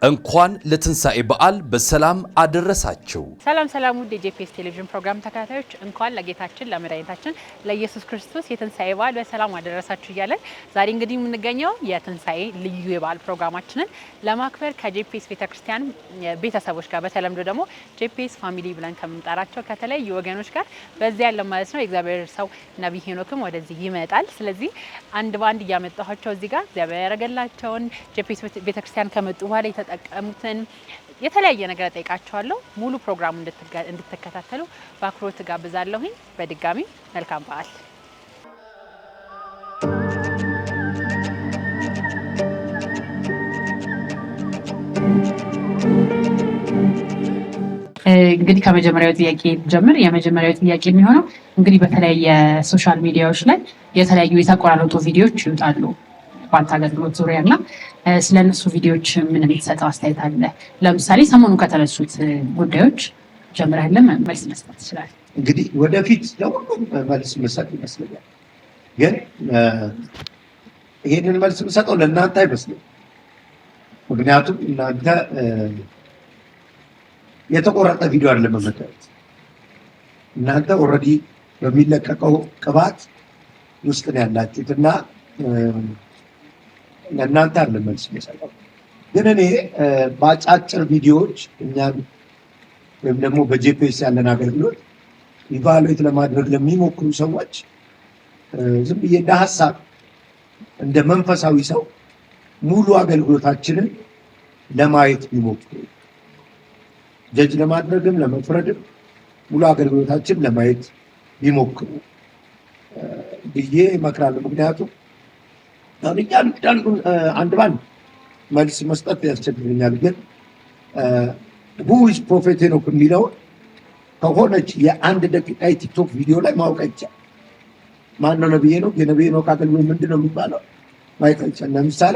እንኳን ለትንሳኤ በዓል በሰላም አደረሳችሁ። ሰላም ውድ የጄፒኤስ ቴሌቪዥን ፕሮግራም ተከታታዮች እንኳን ለጌታችን ለመድኃኒታችን ለኢየሱስ ክርስቶስ የትንሳኤ በዓል በሰላም አደረሳችሁ እያለን ዛሬ እንግዲህ የምንገኘው የትንሳኤ ልዩ የበዓል ፕሮግራማችንን ለማክበር ከጄፒኤስ ቤተክርስቲያን ቤተሰቦች ጋር በተለምዶ ደግሞ ጄፒኤስ ፋሚሊ ብለን ከምንጠራቸው ከተለያዩ ወገኖች ጋር በዚያ ያለ ማለት ነው። የእግዚአብሔር ሰው ነብይ ሄኖክም ወደዚህ ይመጣል። ስለዚህ አንድ ባንድ እያመጣኋቸው እዚህ ጋር እግዚአብሔር ያደረገላቸውን ጄፒኤስ ቤተክርስቲያን ከመጡ በኋላ የተጠቀሙትን የተለያየ ነገር ጠይቃቸዋለሁ። ሙሉ ፕሮግራሙ እንድትከታተሉ በአክብሮት ጋብዛለሁኝ። በድጋሚ መልካም በዓል። እንግዲህ ከመጀመሪያው ጥያቄ ጀምር። የመጀመሪያው ጥያቄ የሚሆነው እንግዲህ በተለያየ ሶሻል ሚዲያዎች ላይ የተለያዩ የተቆራረጡ ቪዲዮዎች ይወጣሉ በአንተ አገልግሎት ዙሪያ እና ስለነሱ ቪዲዮዎች ምን የምትሰጠው አስተያየት አለ? ለምሳሌ ሰሞኑ ከተነሱት ጉዳዮች ጀምረህልን መልስ መስጠት ትችላለህ። እንግዲህ ወደፊት ለሁሉም መልስ መስጠት ይመስለኛል፣ ግን ይሄንን መልስ የምሰጠው ለእናንተ አይመስልም። ምክንያቱም እናንተ የተቆረጠ ቪዲዮ አይደለም የምታዩት። እናንተ ኦልሬዲ በሚለቀቀው ቅባት ውስጥ ነው ያላችሁት እና ለእናንተ አለ መልስ የሚሰጠው። ግን እኔ በአጫጭር ቪዲዮዎች እኛን ወይም ደግሞ በጄፒኤስ ያለን አገልግሎት ኢቫሉዌት ለማድረግ ለሚሞክሩ ሰዎች ዝም ብዬ እንደ ሀሳብ እንደ መንፈሳዊ ሰው ሙሉ አገልግሎታችንን ለማየት ቢሞክሩ፣ ጀጅ ለማድረግም ለመፍረድም ሙሉ አገልግሎታችን ለማየት ቢሞክሩ ብዬ እመክራለሁ። ምክንያቱም አንድ ባንድ መልስ መስጠት ያስቸግረኛል። ግን ሁዝ ፕሮፌት ሄኖክ የሚለውን ከሆነች የአንድ ደቂቃ የቲክቶክ ቪዲዮ ላይ ማወቅ አይቻልም። ማነው ነብይ ሄኖክ? የነብይ ሄኖክ አገልግሎት ምንድን ነው የሚባለው ማየት አይቻልም። ለምሳሌ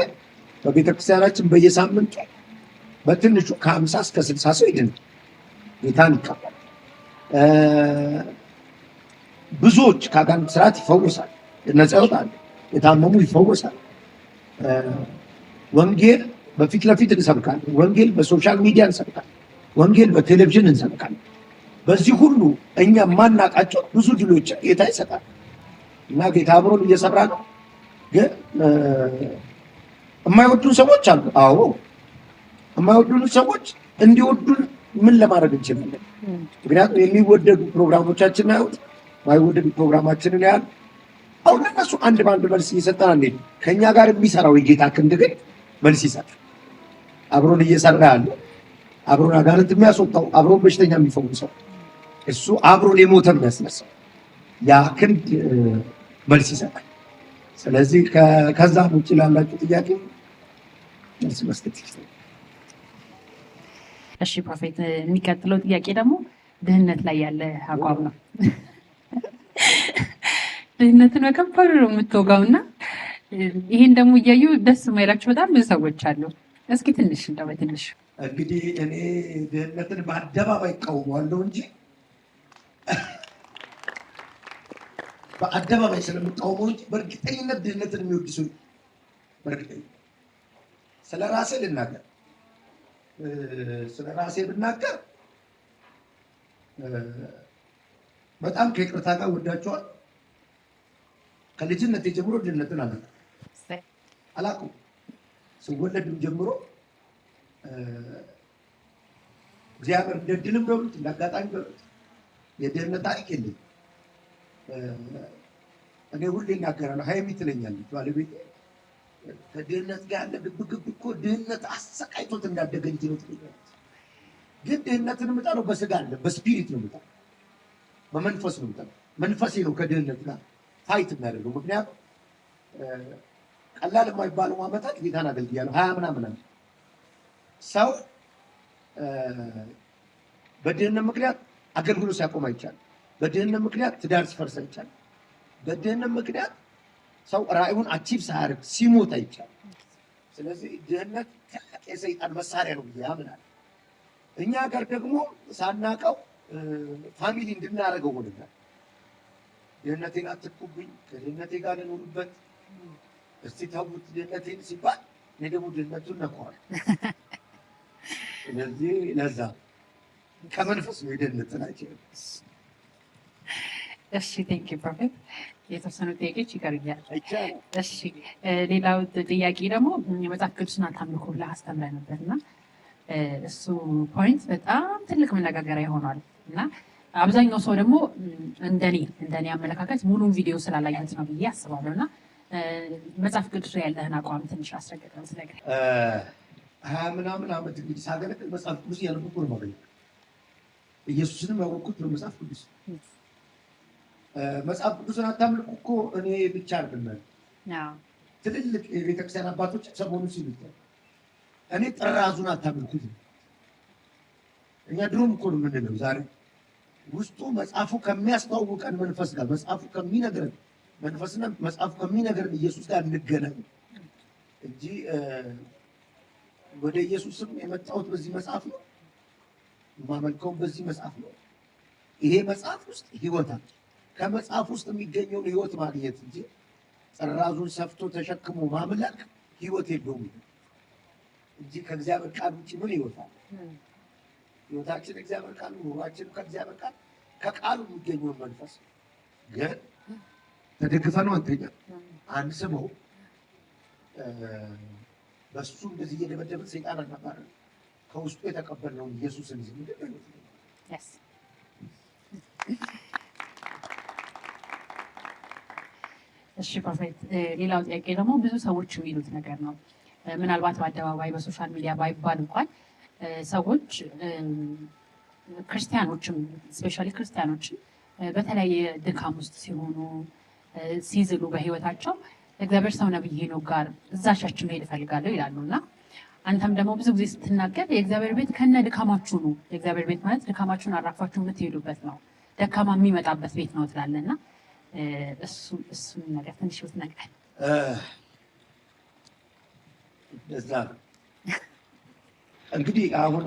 በቤተክርስቲያናችን በየሳምንቱ በትንሹ ከ50 እስከ 60 ሰው ይድናል፣ ጌታን ይቀበላል። ብዙዎች ከአጋንንት ስርዓት ይፈወሳል፣ ነፃ ይወጣሉ፣ የታመሙ ይፈወሳል። ወንጌል በፊት ለፊት እንሰብካለን። ወንጌል በሶሻል ሚዲያ እንሰብካለን። ወንጌል በቴሌቪዥን እንሰብካለን። በዚህ ሁሉ እኛ የማናውቃቸው ብዙ ድሎች ጌታ ይሰጣል እና ጌታ አብሮን እየሰራ ነው። ግን የማይወዱን ሰዎች አሉ። አዎ የማይወዱን ሰዎች እንዲወዱን ምን ለማድረግ እንችላለን? ምክንያቱም የሚወደዱ ፕሮግራሞቻችንን ያዩት፣ የማይወደዱ ፕሮግራማችንን ያህል አሁን እነሱ አንድ ባንድ መልስ እየሰጠን አንዴ ከእኛ ጋር የሚሰራው የጌታ ክንድ ግን መልስ ይሰጣል። አብሮን እየሰራ ያለ አብሮን አጋንንት የሚያስወጣው አብሮን በሽተኛ የሚፈውሰው እሱ አብሮን የሞተ የሚያስነሳው ያ ክንድ መልስ ይሰጣል። ስለዚህ ከዛ ውጭ ላላችሁ ጥያቄ መልስ መስጠት ይችላል። እሺ ፕሮፌት፣ የሚቀጥለው ጥያቄ ደግሞ ድህነት ላይ ያለ አቋም ነው። ድህነትን በከባድ ነው የምትወጋው እና ይሄን ደግሞ እያዩ ደስ የማይላቸው በጣም ብዙ ሰዎች አሉ። እስኪ ትንሽ እንደው በትንሽ እንግዲህ እኔ ድህነትን በአደባባይ እቃወማለሁ እንጂ በአደባባይ ስለምቃወመው እንጂ በእርግጠኝነት ድህነትን የሚወድ ሰው በእርግጠኝነት ስለ ራሴ ልናገር፣ ስለ ራሴ ብናገር በጣም ከይቅርታ ጋር ወዳቸዋል። ከልጅነት ጀምሮ ድህነትን አላውቅም። ስወለድም ጀምሮ እግዚአብሔር እንደ ድልም በሉት እንደ አጋጣሚ በሉት የድህነት ታሪክ የለኝም። እኔ ሁሌ እናገራለሁ። ሀይሚ ትለኛለች ባለቤቴ፣ ከድህነት ጋር ያለ ግብግብ እኮ ድህነት አሰቃይቶት እንዳደገ ልጅ ነው ትለኛለች። ግን ድህነትን የምጠለው በስጋ አለ፣ በስፒሪት ነው የምጠለው፣ በመንፈስ ነው የምጠለው። መንፈሴ ነው ከድህነት ጋር ፋይት የሚያደርገው። ምክንያቱም ቀላል የማይባለው ዓመታት ጌታን አገልግያለሁ። 20 ምናምን ሰው በድህነት ምክንያት አገልግሎት ሲያቆም አይቻልም። በድህነት ምክንያት ትዳር ሲፈርስ አይቻልም። በድህነት ምክንያት ሰው ራዕዩን አቺቭ ሳያደርግ ሲሞት አይቻልም። ስለዚህ ድህነት ትልቅ የሰይጣን መሳሪያ ነው ብዬ አምናለሁ። እኛ ጋር ደግሞ ሳናቀው ፋሚሊ እንድናደርገው ሆነናል። ድህነቴን አትኩብኝ፣ ከድህነቴ ጋር ልኖርበት፣ እስቲ ተውት ድህነቴን ሲባል እኔ ደግሞ ድህነቱን ነካዋል። ስለዚህ ለዛ ከመንፈስ ነው የደህንነታችን። እሺ ቴንክ ዩ ፕሮፌት። የተወሰኑ ጥያቄዎች ይቀርኛል። እሺ ሌላው ጥያቄ ደግሞ የመጽሐፍ ቅዱስን አታምልኩ ብለህ አስተምረህ ነበር እና እሱ ፖይንት በጣም ትልቅ መነጋገሪያ ይሆናል እና አብዛኛው ሰው ደግሞ እንደኔ አመለካከት ሙሉን ቪዲዮ ስላላየሁት ነው ብዬ አስባለሁ እና መጽሐፍ ቅዱስ ያለህን አቋም ትንሽ አስረግጠን ስለገኝ 20 ምናምን ዓመት እንግዲህ ሳገለግል መጽሐፍ ቅዱስ ያነበብኩ ነው ማለት ነው። ኢየሱስንም ያወቅሁት ነው መጽሐፍ ቅዱስ። መጽሐፍ ቅዱስን አታምልኩ እኮ እኔ ብቻ አይደለም ትልልቅ የቤተክርስቲያን አባቶች ሰሞኑን ሲሉት እኔ ጥራዙን አታምልኩት። እኛ ድሮም እኮ ነው የምንለው። ዛሬ ውስጡ መጽሐፉ ከሚያስተዋውቀን መንፈስ ጋር መጽሐፉ ከሚነግረን መንፈስና መጽሐፉ ከሚነግረን ኢየሱስ ጋር እንገናኝ እንጂ ወደ ኢየሱስም የመጣሁት በዚህ መጽሐፍ ነው፣ የማመልከውም በዚህ መጽሐፍ ነው። ይሄ መጽሐፍ ውስጥ ህይወት አለ። ከመጽሐፍ ውስጥ የሚገኘውን ህይወት ማግኘት እንጂ ጥራዙን ሰፍቶ ተሸክሞ ማምለክ ህይወት የለውም እንጂ ከእግዚአብሔር ቃል ውጭ ምን ህይወት አለ? ህይወታችን እግዚአብሔር ቃል፣ ኑሯችን ከእግዚአብሔር ቃል፣ ከቃሉ የሚገኘውን መንፈስ ግን ተደግፈ ነው አንተኛ አንስበው በሱ እንደዚህ እየደበደበ ሰይጣን አናባረ ከውስጡ የተቀበልነውን ኢየሱስን ይዘን ምንድን ነው? እሺ ፕሮፌት፣ ሌላው ጥያቄ ደግሞ ብዙ ሰዎች የሚሉት ነገር ነው። ምናልባት በአደባባይ በሶሻል ሚዲያ ባይባል እንኳን ሰዎች ክርስቲያኖችም ስፔሻሊ ክርስቲያኖችም በተለያየ ድካም ውስጥ ሲሆኑ ሲዝሉ በህይወታቸው እግዚአብሔር ሰው ነብይ ሄኖክ ጋር እዛሻችን መሄድ እፈልጋለሁ ይላሉ እና አንተም ደግሞ ብዙ ጊዜ ስትናገር የእግዚአብሔር ቤት ከነ ድካማችሁ ነው። የእግዚአብሔር ቤት ማለት ድካማችሁን አራግፋችሁ የምትሄዱበት ነው፣ ደካማ የሚመጣበት ቤት ነው ትላለና እሱን ነገር ትንሽ ብትነግረን። እዛ እንግዲህ አሁን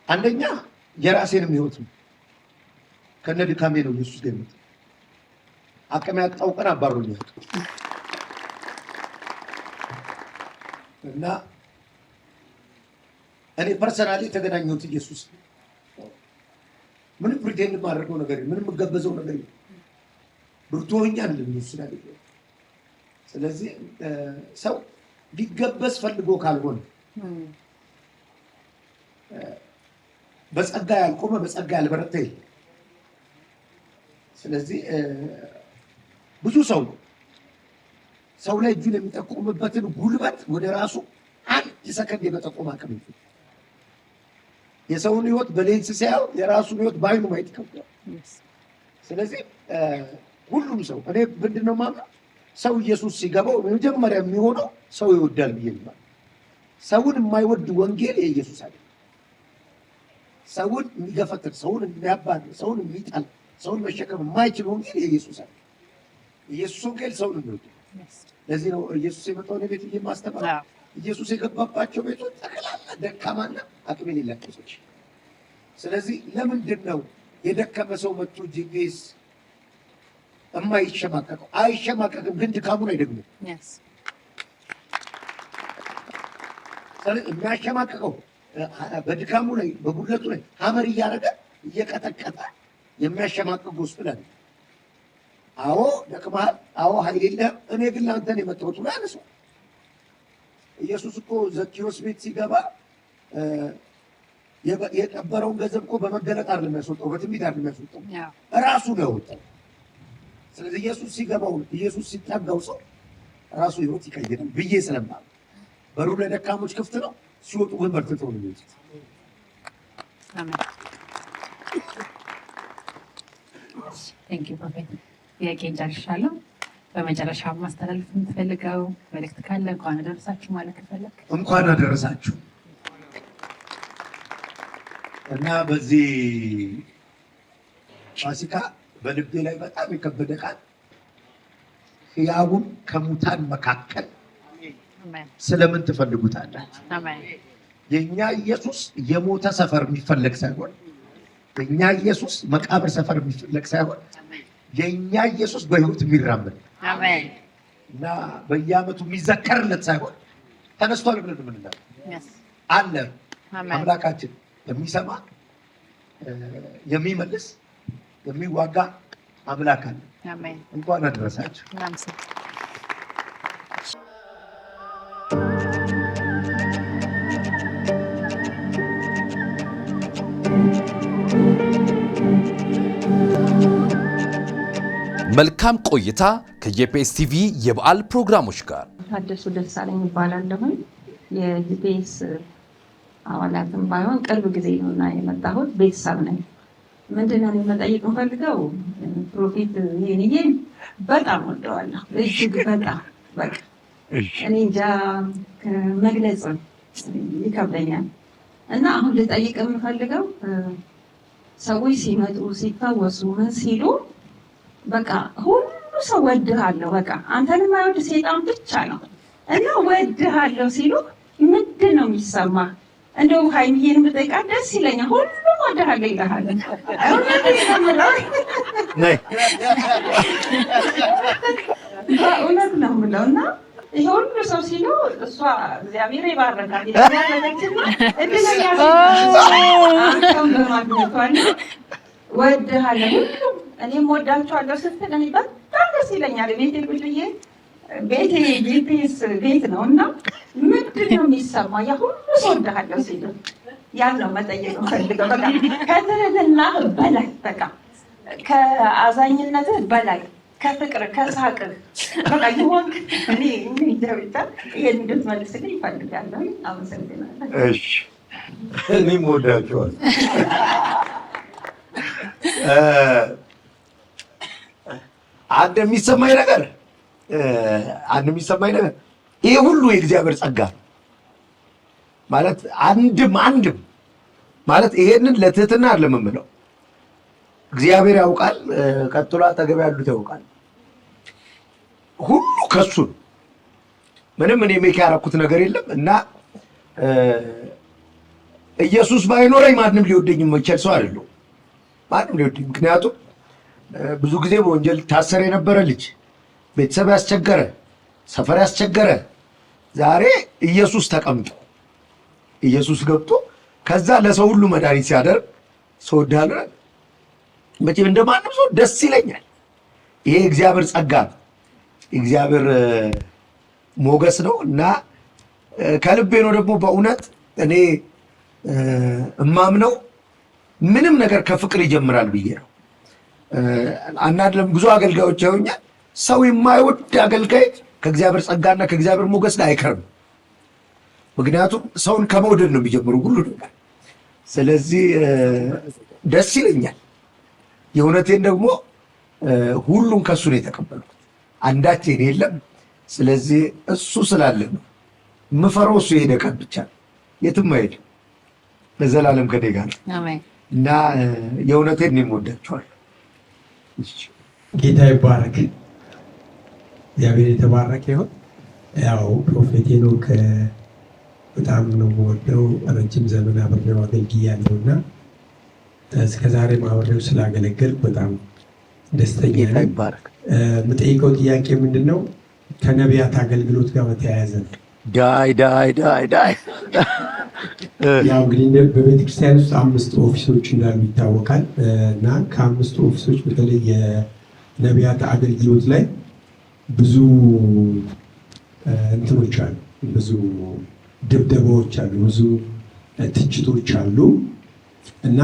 አንደኛ የራሴንም ህይወት ነው ከነ ድካሜ ነው ኢየሱስ ገምት አቅም ያጣው ቀን አባሮኛል እና እኔ ፐርሰናሊ ተገናኘሁት ኢየሱስ ምንም ፕሪቴንድ ማድረገው ነገር ምንም ገበዘው ነገር ብርቱኛ አይደለም ይችላል። ስለዚህ ሰው ሊገበዝ ፈልጎ ካልሆነ በጸጋ ያልቆመ በጸጋ ያልበረታ የለም። ስለዚህ ብዙ ሰው ላይ እጁን የሚጠቁምበትን ጉልበት ወደ ራሱ አንድ ሰከንድ የመጠቆም አቅም ይፈል። የሰውን ህይወት በሌንስ ሲያየው የራሱን ህይወት በአይኑ ማየት ይከብዳል። ስለዚህ ሁሉም ሰው እኔ ምንድነው ማምነው ሰው ኢየሱስ ሲገባው መጀመሪያ የሚሆነው ሰው ይወዳል ብዬ ነው። ሰውን የማይወድ ወንጌል የኢየሱስ አይደለም። ሰውን የሚገፈትር፣ ሰውን የሚያባርር፣ ሰውን የሚጠላ፣ ሰውን መሸከም የማይችል ወንጌል የኢየሱስ አይደለም። ኢየሱስ ወንጌል ሰውን የሚወድ። ለዚህ ነው ኢየሱስ የመጣው ቤት ማስተማር። ኢየሱስ የገባባቸው ቤቶች ጠቅላላ ደካማና አቅም የሌላቸው ሰዎች። ስለዚህ ለምንድን ነው የደከመ ሰው መጥቶ ጂፒኤስ የማይሸማቀቀው? አይሸማቀቅም፣ ግን ድካሙን አይደግምም። የሚያሸማቀቀው በድካሙ ላይ በጉድለቱ ላይ ሀመር እያደረገ እየቀጠቀጠ የሚያሸማቅቅ ጎስፕል አለ። አዎ ደክመሃል፣ አዎ ኃይል የለህም፣ እኔ ግን ለአንተን የመጣሁት ብሎ ያነሳው። ኢየሱስ እኮ ዘኪዮስ ቤት ሲገባ የቀበረውን ገንዘብ እኮ በመገለጥ አይደለም የሚያስወጣው፣ በትንቢት አይደለም የሚያስወጣው፣ ራሱ ነው ያወጣው። ስለዚህ ኢየሱስ ሲገባው፣ ኢየሱስ ሲጠጋው ሰው ራሱ ህይወት ይቀይራል ብዬ ስለማለት በሩ ለደካሞች ክፍት ነው፣ ሲወጡ ግን በርትተው ነው የሚወጡት። ቴንክ ዩ ፕሮፌት። ጥያቄን ጨርሻለሁ። በመጨረሻ ማስተላለፍ የምትፈልገው መልዕክት ካለ እንኳን አደረሳችሁ ማለት ከፈለክ። እንኳን አደረሳችሁ እና በዚህ ፋሲካ በልቤ ላይ በጣም የከበደ ቃል ሕያውን ከሙታን መካከል ስለምን ትፈልጉታላችሁ? የእኛ ኢየሱስ የሞተ ሰፈር የሚፈለግ ሳይሆን፣ የእኛ ኢየሱስ መቃብር ሰፈር የሚፈለግ ሳይሆን፣ የእኛ ኢየሱስ በሕይወት የሚራመድ እና በየዓመቱ የሚዘከርለት ሳይሆን ተነስቷል ብለን የምንለው አለ። አምላካችን የሚሰማ የሚመልስ የሚዋጋ አምላክ አለ። አሜን። እንኳን አደረሳችሁ። መልካም ቆይታ ከጄፒኤስ ቲቪ የበዓል ፕሮግራሞች ጋር። ታደሱ ደሳለኝ ይባላለሁ። የጂፒኤስ አባላትም ባይሆን ቅርብ ጊዜ ነውና የመጣሁት ቤተሰብ ነኝ። ምንድነው መጠየቅ የምፈልገው ፕሮፌት ይሄን በጣም ወደዋለሁ። እጅግ በጣም በቃ እኔ እንጃ መግለጽ ይከብደኛል። እና አሁን ልጠይቅ የምፈልገው ሰዎች ሲመጡ ሲፈወሱ ምን ሲሉ በቃ ሁሉ ሰው ወድሃለሁ፣ በቃ አንተንም አይወድ ሰይጣን ብቻ ነው እና ወድሃለሁ ሲሉ ምንድን ነው የሚሰማ? እንደው ሃይሚዬን ብጠይቃት ደስ ይለኛል። ሁሉም ወድሃለሁ ይልሃል። እውነት ነው የምለው እና ይሄ ሁሉ ሰው ሲሉ እሷ እግዚአብሔር ይባረካል ያደረገችና እድለኛ በማግኘቷል ወድሃለሁ ሁሉም እኔም ወዳቸዋለሁ ስትል እኔ በጣም ደስ ይለኛል። ቤቴ ብዬ ቤቴ ጂፒኤስ ቤት ነው እና ምንድን ነው የሚሰማ? ያ ሁሉ ሰው ወድሃለሁ ሲሉ ያን ነው መጠየቅ ፈልገው። በቃ ከትህትናህ በላይ በቃ ከአዛኝነትህ በላይ ከፍቅር ከሳቅህ በቃ ይሆን እኔ እንደውታ ይሄን እንድትመልስልኝ ይፈልጋለሁ። አመሰግናለሁ። እሺ እኔም ወዳቸዋለሁ። አንድ የሚሰማኝ ነገር ይሄ ሁሉ የእግዚአብሔር ጸጋ ማለት አንድም ማለት ይሄንን ለትህትና አይደለም የምለው። እግዚአብሔር ያውቃል፣ ቀጥሎ አጠገብ ያሉት ያውቃል። ሁሉ ከሱ ነው። ምንም እኔ ሜክ ያደረኩት ነገር የለም እና ኢየሱስ ባይኖረኝ ማንም ሊወደኝ የማይችል ሰው አይደለሁም። ማንም ሊወደኝ ምክንያቱም ብዙ ጊዜ በወንጀል ታሰረ የነበረ ልጅ ቤተሰብ ያስቸገረ ሰፈር ያስቸገረ ዛሬ ኢየሱስ ተቀምጦ ኢየሱስ ገብቶ ከዛ ለሰው ሁሉ መድኃኒት ሲያደርግ ሰው ዳለ መቼም እንደማንም ሰው ደስ ይለኛል። ይሄ እግዚአብሔር ጸጋ ነው፣ እግዚአብሔር ሞገስ ነው እና ከልቤ ነው ደግሞ በእውነት እኔ እማምነው ምንም ነገር ከፍቅር ይጀምራል ብዬ ነው። አንዳንድ ብዙ አገልጋዮች ያዩኛል። ሰው የማይወድ አገልጋይ ከእግዚአብሔር ጸጋና ከእግዚአብሔር ሞገስ ላይ አይከርም። ምክንያቱም ሰውን ከመውደድ ነው የሚጀምሩ ሁሉ ነገር። ስለዚህ ደስ ይለኛል። የእውነቴን ደግሞ ሁሉን ከሱ ነው የተቀበልኩት፣ አንዳች የኔ የለም። ስለዚህ እሱ ስላለ ነው የምፈራው። እሱ የሄደ ቀን ብቻ ነው፣ የትም አይሄድም፣ ለዘላለም ከኔ ጋር ነው እና የእውነቴን እኔም ወዳችኋለሁ። ጌታ ይባረክ፣ እግዚአብሔር የተባረከ ይሁን። ያው ፕሮፌት ሄኖክ በጣም ነው የምወደው። ረጅም ዘመን አብሬው አገልግያለሁ እና እስከዛሬ አብሬው ስላገለገልኩ በጣም ደስተኛ ነኝ። የምጠይቀው ጥያቄ ምንድን ነው? ከነቢያት አገልግሎት ጋር በተያያዘ ነው። ዳይ ያው እንግዲህ በቤተክርስቲያን ውስጥ 5 ኦፊሶች እንዳሉ ይታወቃል እና ከ5 ኦፊሶች በተለይ የነቢያት አገልግሎት ላይ ብዙ እንትኖች አሉ፣ ብዙ ድብደባዎች አሉ፣ ብዙ ትችቶች አሉ እና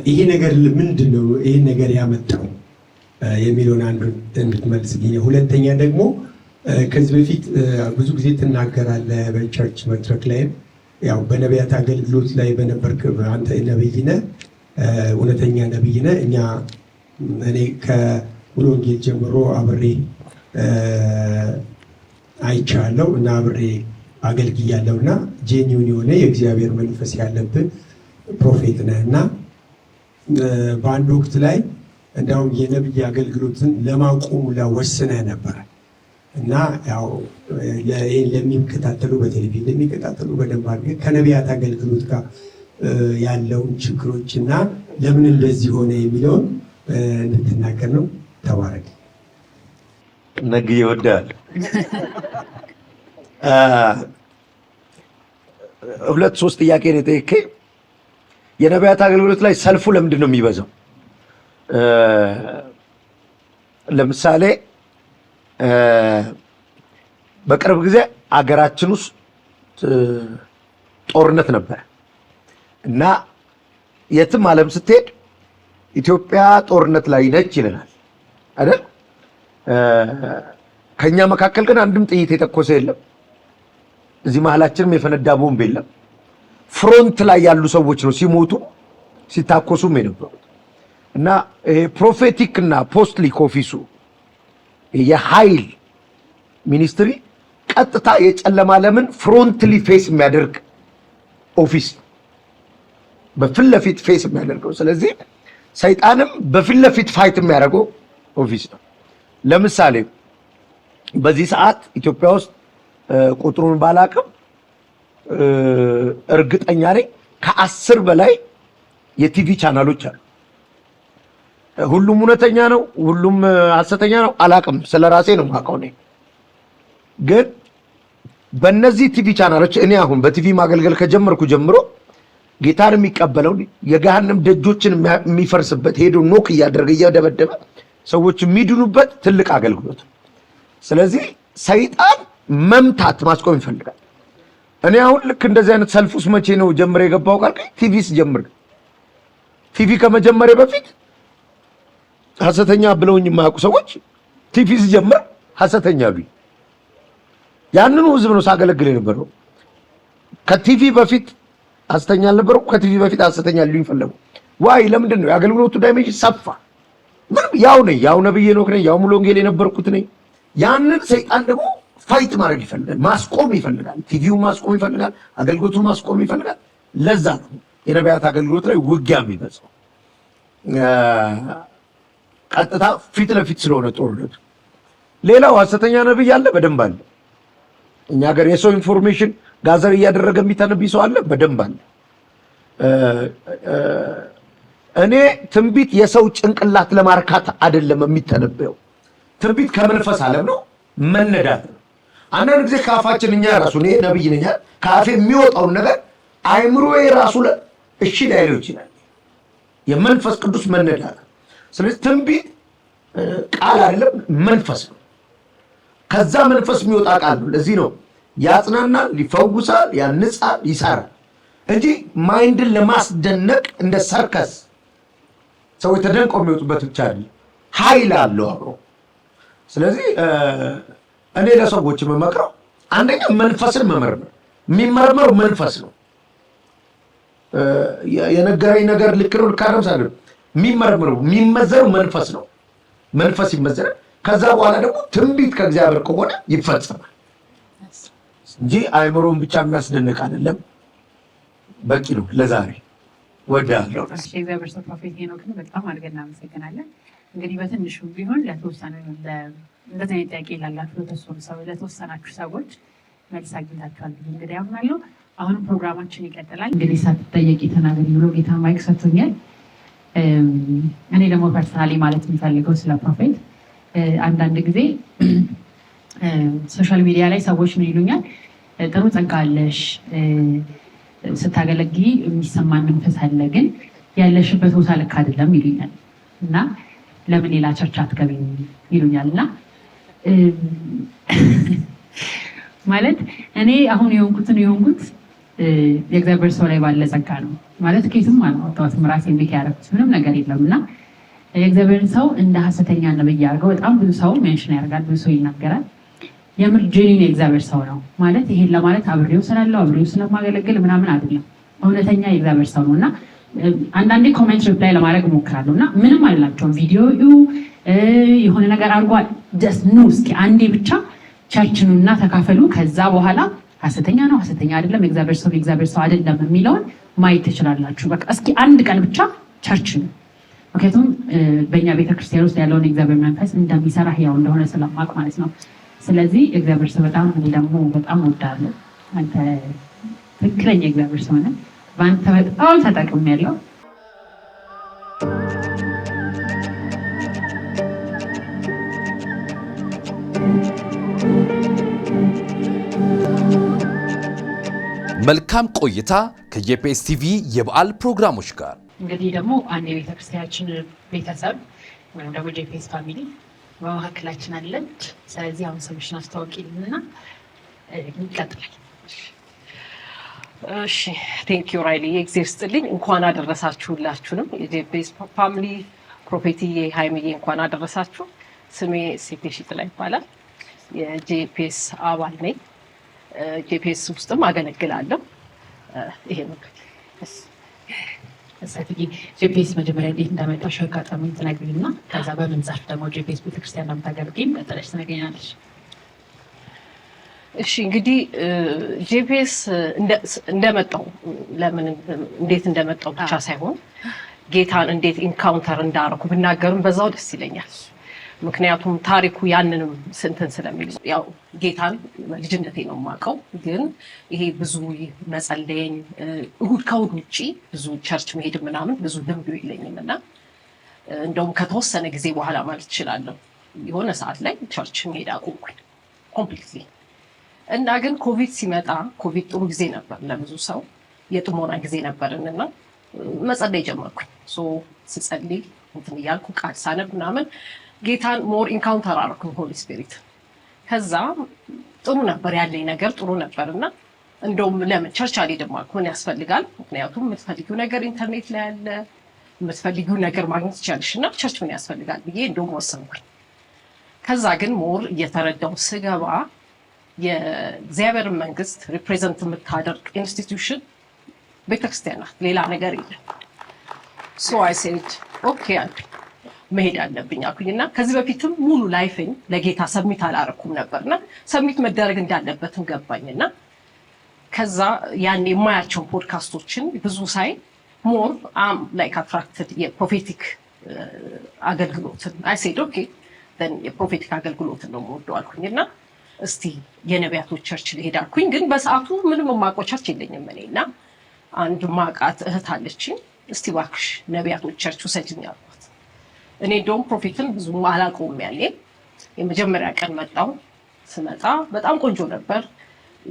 ይሄ ነገር ምንድን ነው ይሄን ነገር ያመጣው የሚለውን አንዱ እንድትመልስልኝ። ሁለተኛ ደግሞ ከዚህ በፊት ብዙ ጊዜ ትናገራለህ በቸርች መድረክ ላይም ያው በነቢያት አገልግሎት ላይ በነበርክ አንተ ነብይ ነህ፣ እውነተኛ ነብይ ነህ። እኔ ከሙሉ ወንጌል ጀምሮ አብሬ አይቻለሁ እና አብሬ አገልግያለሁ እና ጄኒውን የሆነ የእግዚአብሔር መንፈስ ያለብን ፕሮፌት ነህ እና በአንድ ወቅት ላይ እንዳውም የነብይ አገልግሎትን ለማቆሙ ወስነህ ነበረ እና ያው ለሚከታተሉ በቴሌቪዥን ለሚከታተሉ በደንብ አድርገህ ከነቢያት አገልግሎት ጋር ያለውን ችግሮች እና ለምን እንደዚህ ሆነ የሚለውን እንድትናገር ነው። ተባረክ። ነግ ይወዳል። ሁለት ሶስት ጥያቄ ነው የጠየከኝ። የነቢያት አገልግሎት ላይ ሰልፉ ለምንድን ነው የሚበዛው? ለምሳሌ በቅርብ ጊዜ አገራችን ውስጥ ጦርነት ነበር እና የትም ዓለም ስትሄድ ኢትዮጵያ ጦርነት ላይ ነች ይለናል አይደል? ከኛ መካከል ግን አንድም ጥይት የተኮሰ የለም። እዚህ መሀላችንም የፈነዳ ቦምብ የለም። ፍሮንት ላይ ያሉ ሰዎች ነው ሲሞቱ ሲታኮሱም የነበሩት እና ይሄ ፕሮፌቲክ እና ፖስትሊክ ኦፊሱ የኃይል ሚኒስትሪ ቀጥታ የጨለማ ዓለምን ፍሮንትሊ ፌስ የሚያደርግ ኦፊስ ነው፣ በፊት ለፊት ፌስ የሚያደርገው። ስለዚህ ሰይጣንም በፊት ለፊት ፋይት የሚያደርገው ኦፊስ ነው። ለምሳሌ በዚህ ሰዓት ኢትዮጵያ ውስጥ ቁጥሩን ባላቅም እርግጠኛ ነኝ ከ10 በላይ የቲቪ ቻናሎች አሉ። ሁሉም እውነተኛ ነው፣ ሁሉም ሐሰተኛ ነው አላቅም። ስለራሴ ነው የማውቀው። ግን በእነዚህ ቲቪ ቻናሎች እኔ አሁን በቲቪ ማገልገል ከጀመርኩ ጀምሮ ጌታን የሚቀበለው የገሃነም ደጆችን የሚፈርስበት ሄዶ ኖክ እያደረገ እያደበደበ ሰዎች የሚድኑበት ትልቅ አገልግሎት። ስለዚህ ሰይጣን መምታት ማስቆም ይፈልጋል። እኔ አሁን ልክ እንደዚህ አይነት ሰልፍ ውስጥ መቼ ነው ጀምረ የገባው ካልከኝ ቲቪ ስጀምር፣ ቲቪ ከመጀመሪያ በፊት ሐሰተኛ ብለውኝ የማያውቁ ሰዎች ቲቪ ስጀምር ሐሰተኛ ሉኝ። ያንኑ ህዝብ ነው ሳገለግል የነበረው። ከቲቪ በፊት ሐሰተኛ አልነበረው፣ ከቲቪ በፊት ሐሰተኛ ሉኝ ፈለጉ። ዋይ ለምንድን ነው? የአገልግሎቱ ዳይሜንሽን ሰፋ። ምንም ያው ነኝ፣ ያው ነብዬ ነው ነኝ፣ ያው ሙሉ ወንጌል የነበርኩት ነኝ። ያንን ሰይጣን ደግሞ ፋይት ማድረግ ይፈልጋል፣ ማስቆም ይፈልጋል፣ ቲቪውን ማስቆም ይፈልጋል፣ አገልግሎቱን ማስቆም ይፈልጋል። ለዛ ነው የነቢያት አገልግሎት ላይ ውጊያ የሚበዛው። ቀጥታ ፊት ለፊት ስለሆነ ጦርነቱ። ሌላው ሐሰተኛ ነብይ አለ፣ በደንብ አለ። እኛ ሀገር የሰው ኢንፎርሜሽን ጋዘር እያደረገ የሚተነብይ ሰው አለ፣ በደንብ አለ። እኔ ትንቢት የሰው ጭንቅላት ለማርካት አይደለም የሚተነበየው። ትንቢት ከመንፈስ ዓለም ነው፣ መነዳት ነው። አንዳንድ ጊዜ ከአፋችን እኛ ራሱ እኔ ነብይ ነኝ ከአፌ የሚወጣውን ነገር አይምሮዬ ራሱ እሺ ላይለው ይችላል። የመንፈስ ቅዱስ መነዳት። ስለዚህ ትንቢት ቃል አይደለም፣ መንፈስ ነው። ከዛ መንፈስ የሚወጣ ቃል ነው። ለዚህ ነው ያጽናናል፣ ይፈውሳል፣ ያንጻል፣ ይሰራል እንጂ ማይንድን ለማስደነቅ እንደ ሰርከስ ሰዎች ተደንቀው የሚወጡበት ብቻ አይደለም፣ ኃይል አለው አብሮ። ስለዚህ እኔ ለሰዎች የምመክረው አንደኛ መንፈስን መመርመር። የሚመረመረው መንፈስ ነው። የነገረኝ ነገር ልክ ነው ልክ አይደለም፣ የሚመረመረው የሚመዘነው መንፈስ ነው። መንፈስ ይመዘናል። ከዛ በኋላ ደግሞ ትንቢት ከእግዚአብሔር ከሆነ ይፈጸማል እንጂ አይምሮን ብቻ የሚያስደንቅ አይደለም። በቂ ነው። ለዛሬ ወዳለው እግዚአብሔር ሰው ፕሮፌት ሄኖክን በጣም አድርገን እናመሰግናለን። እንግዲህ በትንሹ ቢሆን ለተወሰነ እንደዚህ አይነት ጥያቄ ላላችሁ ለተወሰናችሁ ሰዎች መልስ አግኝታችኋል እንግዲህ አምናለሁ። አሁንም ፕሮግራማችን ይቀጥላል። እንግዲህ ሳትጠየቂ ተናገሪ ብሎ ጌታ ማይክ ሰጥቶኛል። እኔ ደግሞ ፐርሰናሊ ማለት የሚፈልገው ስለ ፕሮፌት አንዳንድ ጊዜ ሶሻል ሚዲያ ላይ ሰዎች ምን ይሉኛል፣ ጥሩ ጸጋ አለሽ፣ ስታገለጊ የሚሰማን መንፈስ አለ፣ ግን ያለሽበት ቦታ ልክ አይደለም ይሉኛል እና ለምን ሌላ ቸርች አትገቢም ይሉኛል። እና ማለት እኔ አሁን የሆንኩት የእግዚአብሔር ሰው ላይ ባለ ጸጋ ነው ማለት ከየትም አልወጣሁትም። ራሴ ቤት ያደረኩት ምንም ነገር የለም እና የእግዚአብሔርን ሰው እንደ ሐሰተኛ ነብይ አድርገው በጣም ብዙ ሰው ሜንሽን ያደርጋል፣ ብዙ ሰው ይናገራል። የምር ጄኒን የእግዚአብሔር ሰው ነው ማለት ይሄን ለማለት አብሬው ስላለው አብሬው ስለማገለግል ምናምን አይደለም፣ እውነተኛ የእግዚአብሔር ሰው ነው። እና አንዳንዴ ኮሜንት ሪፕላይ ለማድረግ እሞክራለሁ እና ምንም አላቸውም። ቪዲዮ የሆነ ነገር አድርጓል፣ ጀስት ኑ እስኪ አንዴ ብቻ ቸርችኑና ተካፈሉ። ከዛ በኋላ ሐሰተኛ ነው ሐሰተኛ አይደለም፣ የእግዚአብሔር ሰው አይደለም የሚለውን ማየት ትችላላችሁ። በቃ እስኪ አንድ ቀን ብቻ ቸርች ነው። ምክንያቱም በእኛ ቤተክርስቲያን ውስጥ ያለውን የእግዚአብሔር መንፈስ እንደሚሰራ ያው እንደሆነ ስለማውቅ ማለት ነው። ስለዚህ የእግዚአብሔር ሰው በጣም እኔ ደግሞ በጣም ወዳለሁ። አንተ ትክክለኛ የእግዚአብሔር ሰው ነህ። በአንተ በጣም ተጠቅሜያለሁ። መልካም ቆይታ ከጄፒኤስ ቲቪ የበዓል ፕሮግራሞች ጋር። እንግዲህ ደግሞ አንድ የቤተክርስቲያናችን ቤተሰብ ወይም ደግሞ ጄፒኤስ ፋሚሊ በመካከላችን አለች። ስለዚህ አሁን ስምሽን አስተዋውቂልንና እንቀጥላለን። እሺ ቴንክ ዩ ራይሊ እግዚአብሔር ይስጥልኝ። እንኳን አደረሳችሁላችሁንም የጄፒኤስ ፋሚሊ ፕሮፌቲዬ ሃይሚዬ እንኳን አደረሳችሁ። ስሜ ሴቴሽ ጥላ ይባላል። የጄፒኤስ አባል ነኝ። ጄፒኤስ ውስጥም አገለግላለሁ። ይሄ ነው እሰትዬ። ጄፒኤስ መጀመሪያ እንዴት እንዳመጣሽ አጋጣሚ ትነግሪና ከዛ በምን ዘርፍ ደግሞ ጄፒኤስ ቤተክርስቲያን እንደምታገለግይም ቀጥለሽ ትነግሪናለሽ። እሺ እንግዲህ ጄፒኤስ እንደመጣው ለምን እንዴት እንደመጣው ብቻ ሳይሆን ጌታን እንዴት ኢንካውንተር እንዳደረኩ ብናገርም በዛው ደስ ይለኛል። ምክንያቱም ታሪኩ ያንንም ስንትን ስለሚል ያው ጌታን ልጅነቴ ነው የማውቀው፣ ግን ይሄ ብዙ መጸለይኝ ከእሑድ ውጭ ብዙ ቸርች መሄድ ምናምን ብዙ ልምዱ የለኝም እና እንደውም ከተወሰነ ጊዜ በኋላ ማለት እችላለሁ የሆነ ሰዓት ላይ ቸርች መሄድ አቆምኩኝ ኮምፕሊትሊ። እና ግን ኮቪድ ሲመጣ ኮቪድ ጥሩ ጊዜ ነበር ለብዙ ሰው፣ የጥሞና ጊዜ ነበርንና መጸለይ ጀመርኩኝ። ስጸልይ እንትን እያልኩ ቃል ሳነብ ምናምን ጌታን ሞር ኢንካውንተር አደረኩኝ ሆሊ ስፒሪት። ከዛ ጥሩ ነበር ያለኝ ነገር ጥሩ ነበር እና እንደውም ለምን ቸርች አልሄድም አልኩ። ምን ያስፈልጋል? ምክንያቱም የምትፈልጊው ነገር ኢንተርኔት ላይ አለ፣ የምትፈልጊው ነገር ማግኘት ይቻልሽ እና ቸርች ምን ያስፈልጋል ብዬ እንደውም ወሰንኩኝ። ከዛ ግን ሞር እየተረዳው ስገባ የእግዚአብሔርን መንግስት ሪፕሬዘንት የምታደርግ ኢንስቲትዩሽን ቤተክርስቲያን ናት፣ ሌላ ነገር የለም። አይ ሴድ ኦኬ አልኩኝ መሄድ አለብኝ አልኩኝ እና ከዚህ በፊትም ሙሉ ላይፍኝ ለጌታ ሰብሚት አላረኩም ነበርና ሰብሚት መደረግ እንዳለበትም ገባኝና ከዛ ያኔ የማያቸውን ፖድካስቶችን ብዙ ሳይ ሞር አም ላይክ አትራክትድ የፕሮፌቲክ አገልግሎትን አይ ሴድ ኦኬ የፕሮፌቲክ አገልግሎትን ነው የምወደው አልኩኝና እስቲ የነቢያቶች ቸርች ልሄድ አልኩኝ። ግን በሰዓቱ ምንም የማውቀው ቸርች የለኝም እኔና አንድ ማቃት እህት አለችኝ። እስቲ እባክሽ ነቢያቶች ቸርች ውሰጂኝ አልኳት። እኔ እንደውም ፕሮፌትን ብዙ አላውቀውም ያኔ። የመጀመሪያ ቀን መጣሁ። ስመጣ በጣም ቆንጆ ነበር።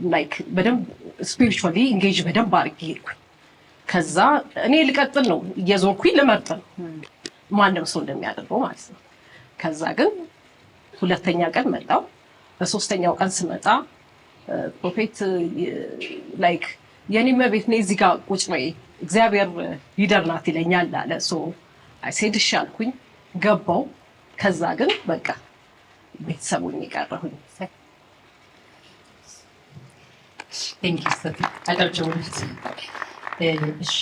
ላይክ በደንብ ስፒሪቹዋሊ ኢንጌጅ በደንብ አድርጌ ሄድኩኝ። ከዛ እኔ ልቀጥል ነው እየዞርኩኝ ልመርጥ ነው ማንም ሰው እንደሚያደርገው ማለት ነው። ከዛ ግን ሁለተኛ ቀን መጣሁ። በሶስተኛው ቀን ስመጣ ፕሮፌት ላይክ የኔ መቤት ነኝ እዚህ ጋር ቁጭ በይ እግዚአብሔር ሊደር ናት ይለኛል አለ። አይ ሴድ እሺ አልኩኝ ገባው። ከዛ ግን በቃ ቤተሰቡኝ ይቀረሁኝ። እሺ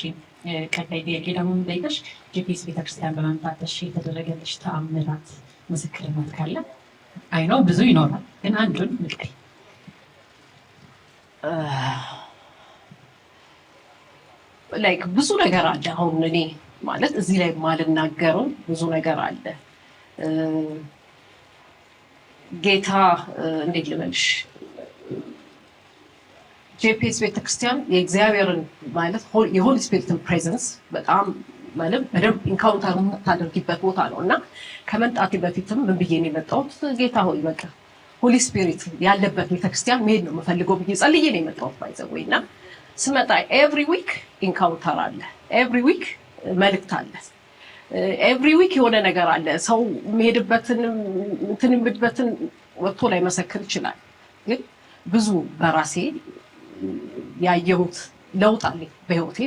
ቀጣይ ጥያቄ ደግሞ የምጠይቅሽ ጄፒኤስ ቤተክርስቲያን በመምጣትሽ የተደረገልሽ ተአምራት ምስክርነት ካለ አይ ነው ብዙ ይኖራል፣ ግን አንዱን ንገሪ። ላይክ ብዙ ነገር አለ። አሁን እኔ ማለት እዚህ ላይ ማልናገረው ብዙ ነገር አለ። ጌታ እንዴት ልበልሽ፣ ጄፒኤስ ቤተክርስቲያን የእግዚአብሔርን ማለት የሆሊ ስፒሪትን ፕሬዘንስ በጣም ማለት በደንብ ኢንካውንተር የምታደርጊበት ቦታ ነው እና ከመምጣቴ በፊትም ምን ብዬ ነው የመጣሁት? ጌታ ሆይ በቃ ሆሊ ስፒሪት ያለበት ቤተክርስቲያን መሄድ ነው የምፈልገው ብዬ ጸልዬ ነው የመጣሁት። ባይዘወይ እና ስመጣ ኤቭሪ ዊክ ኢንካውንተር አለ፣ ኤቭሪ ዊክ መልእክት አለ፣ ኤቭሪ ዊክ የሆነ ነገር አለ። ሰው የሚሄድበትን እንትን የሚሄድበትን ወጥቶ ላይ መሰክር ይችላል፣ ግን ብዙ በራሴ ያየሁት ለውጥ አለ። በህይወቴ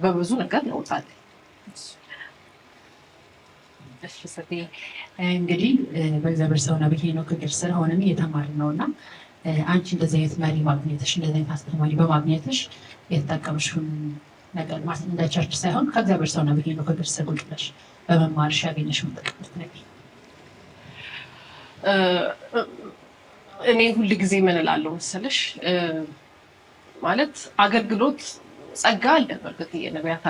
በብዙ ነገር ለውጥ አለ። እንግዲህ በእግዚአብሔር ሰው ነብይ ሄኖክ እግር ስር ሆነን እየተማርን ነው እና አንቺ እንደዚህ አይነት መሪ ማግኘትሽ እንደዚህ አይነት አስተማሪ በማግኘትሽ የተጠቀምሽውን ነገር ማለት እንደ ቸርች ሳይሆን ከእግዚአብሔር ሰው ነብይ ሄኖክ እግር ስር ቁጭ ብለሽ በመማርሽ ያገኘሽውን ጥቅም ነበር። እኔ ሁል ጊዜ ምን እላለሁ መሰለሽ ማለት አገልግሎት ጸጋ አለ። በእርግጥ የነቢያት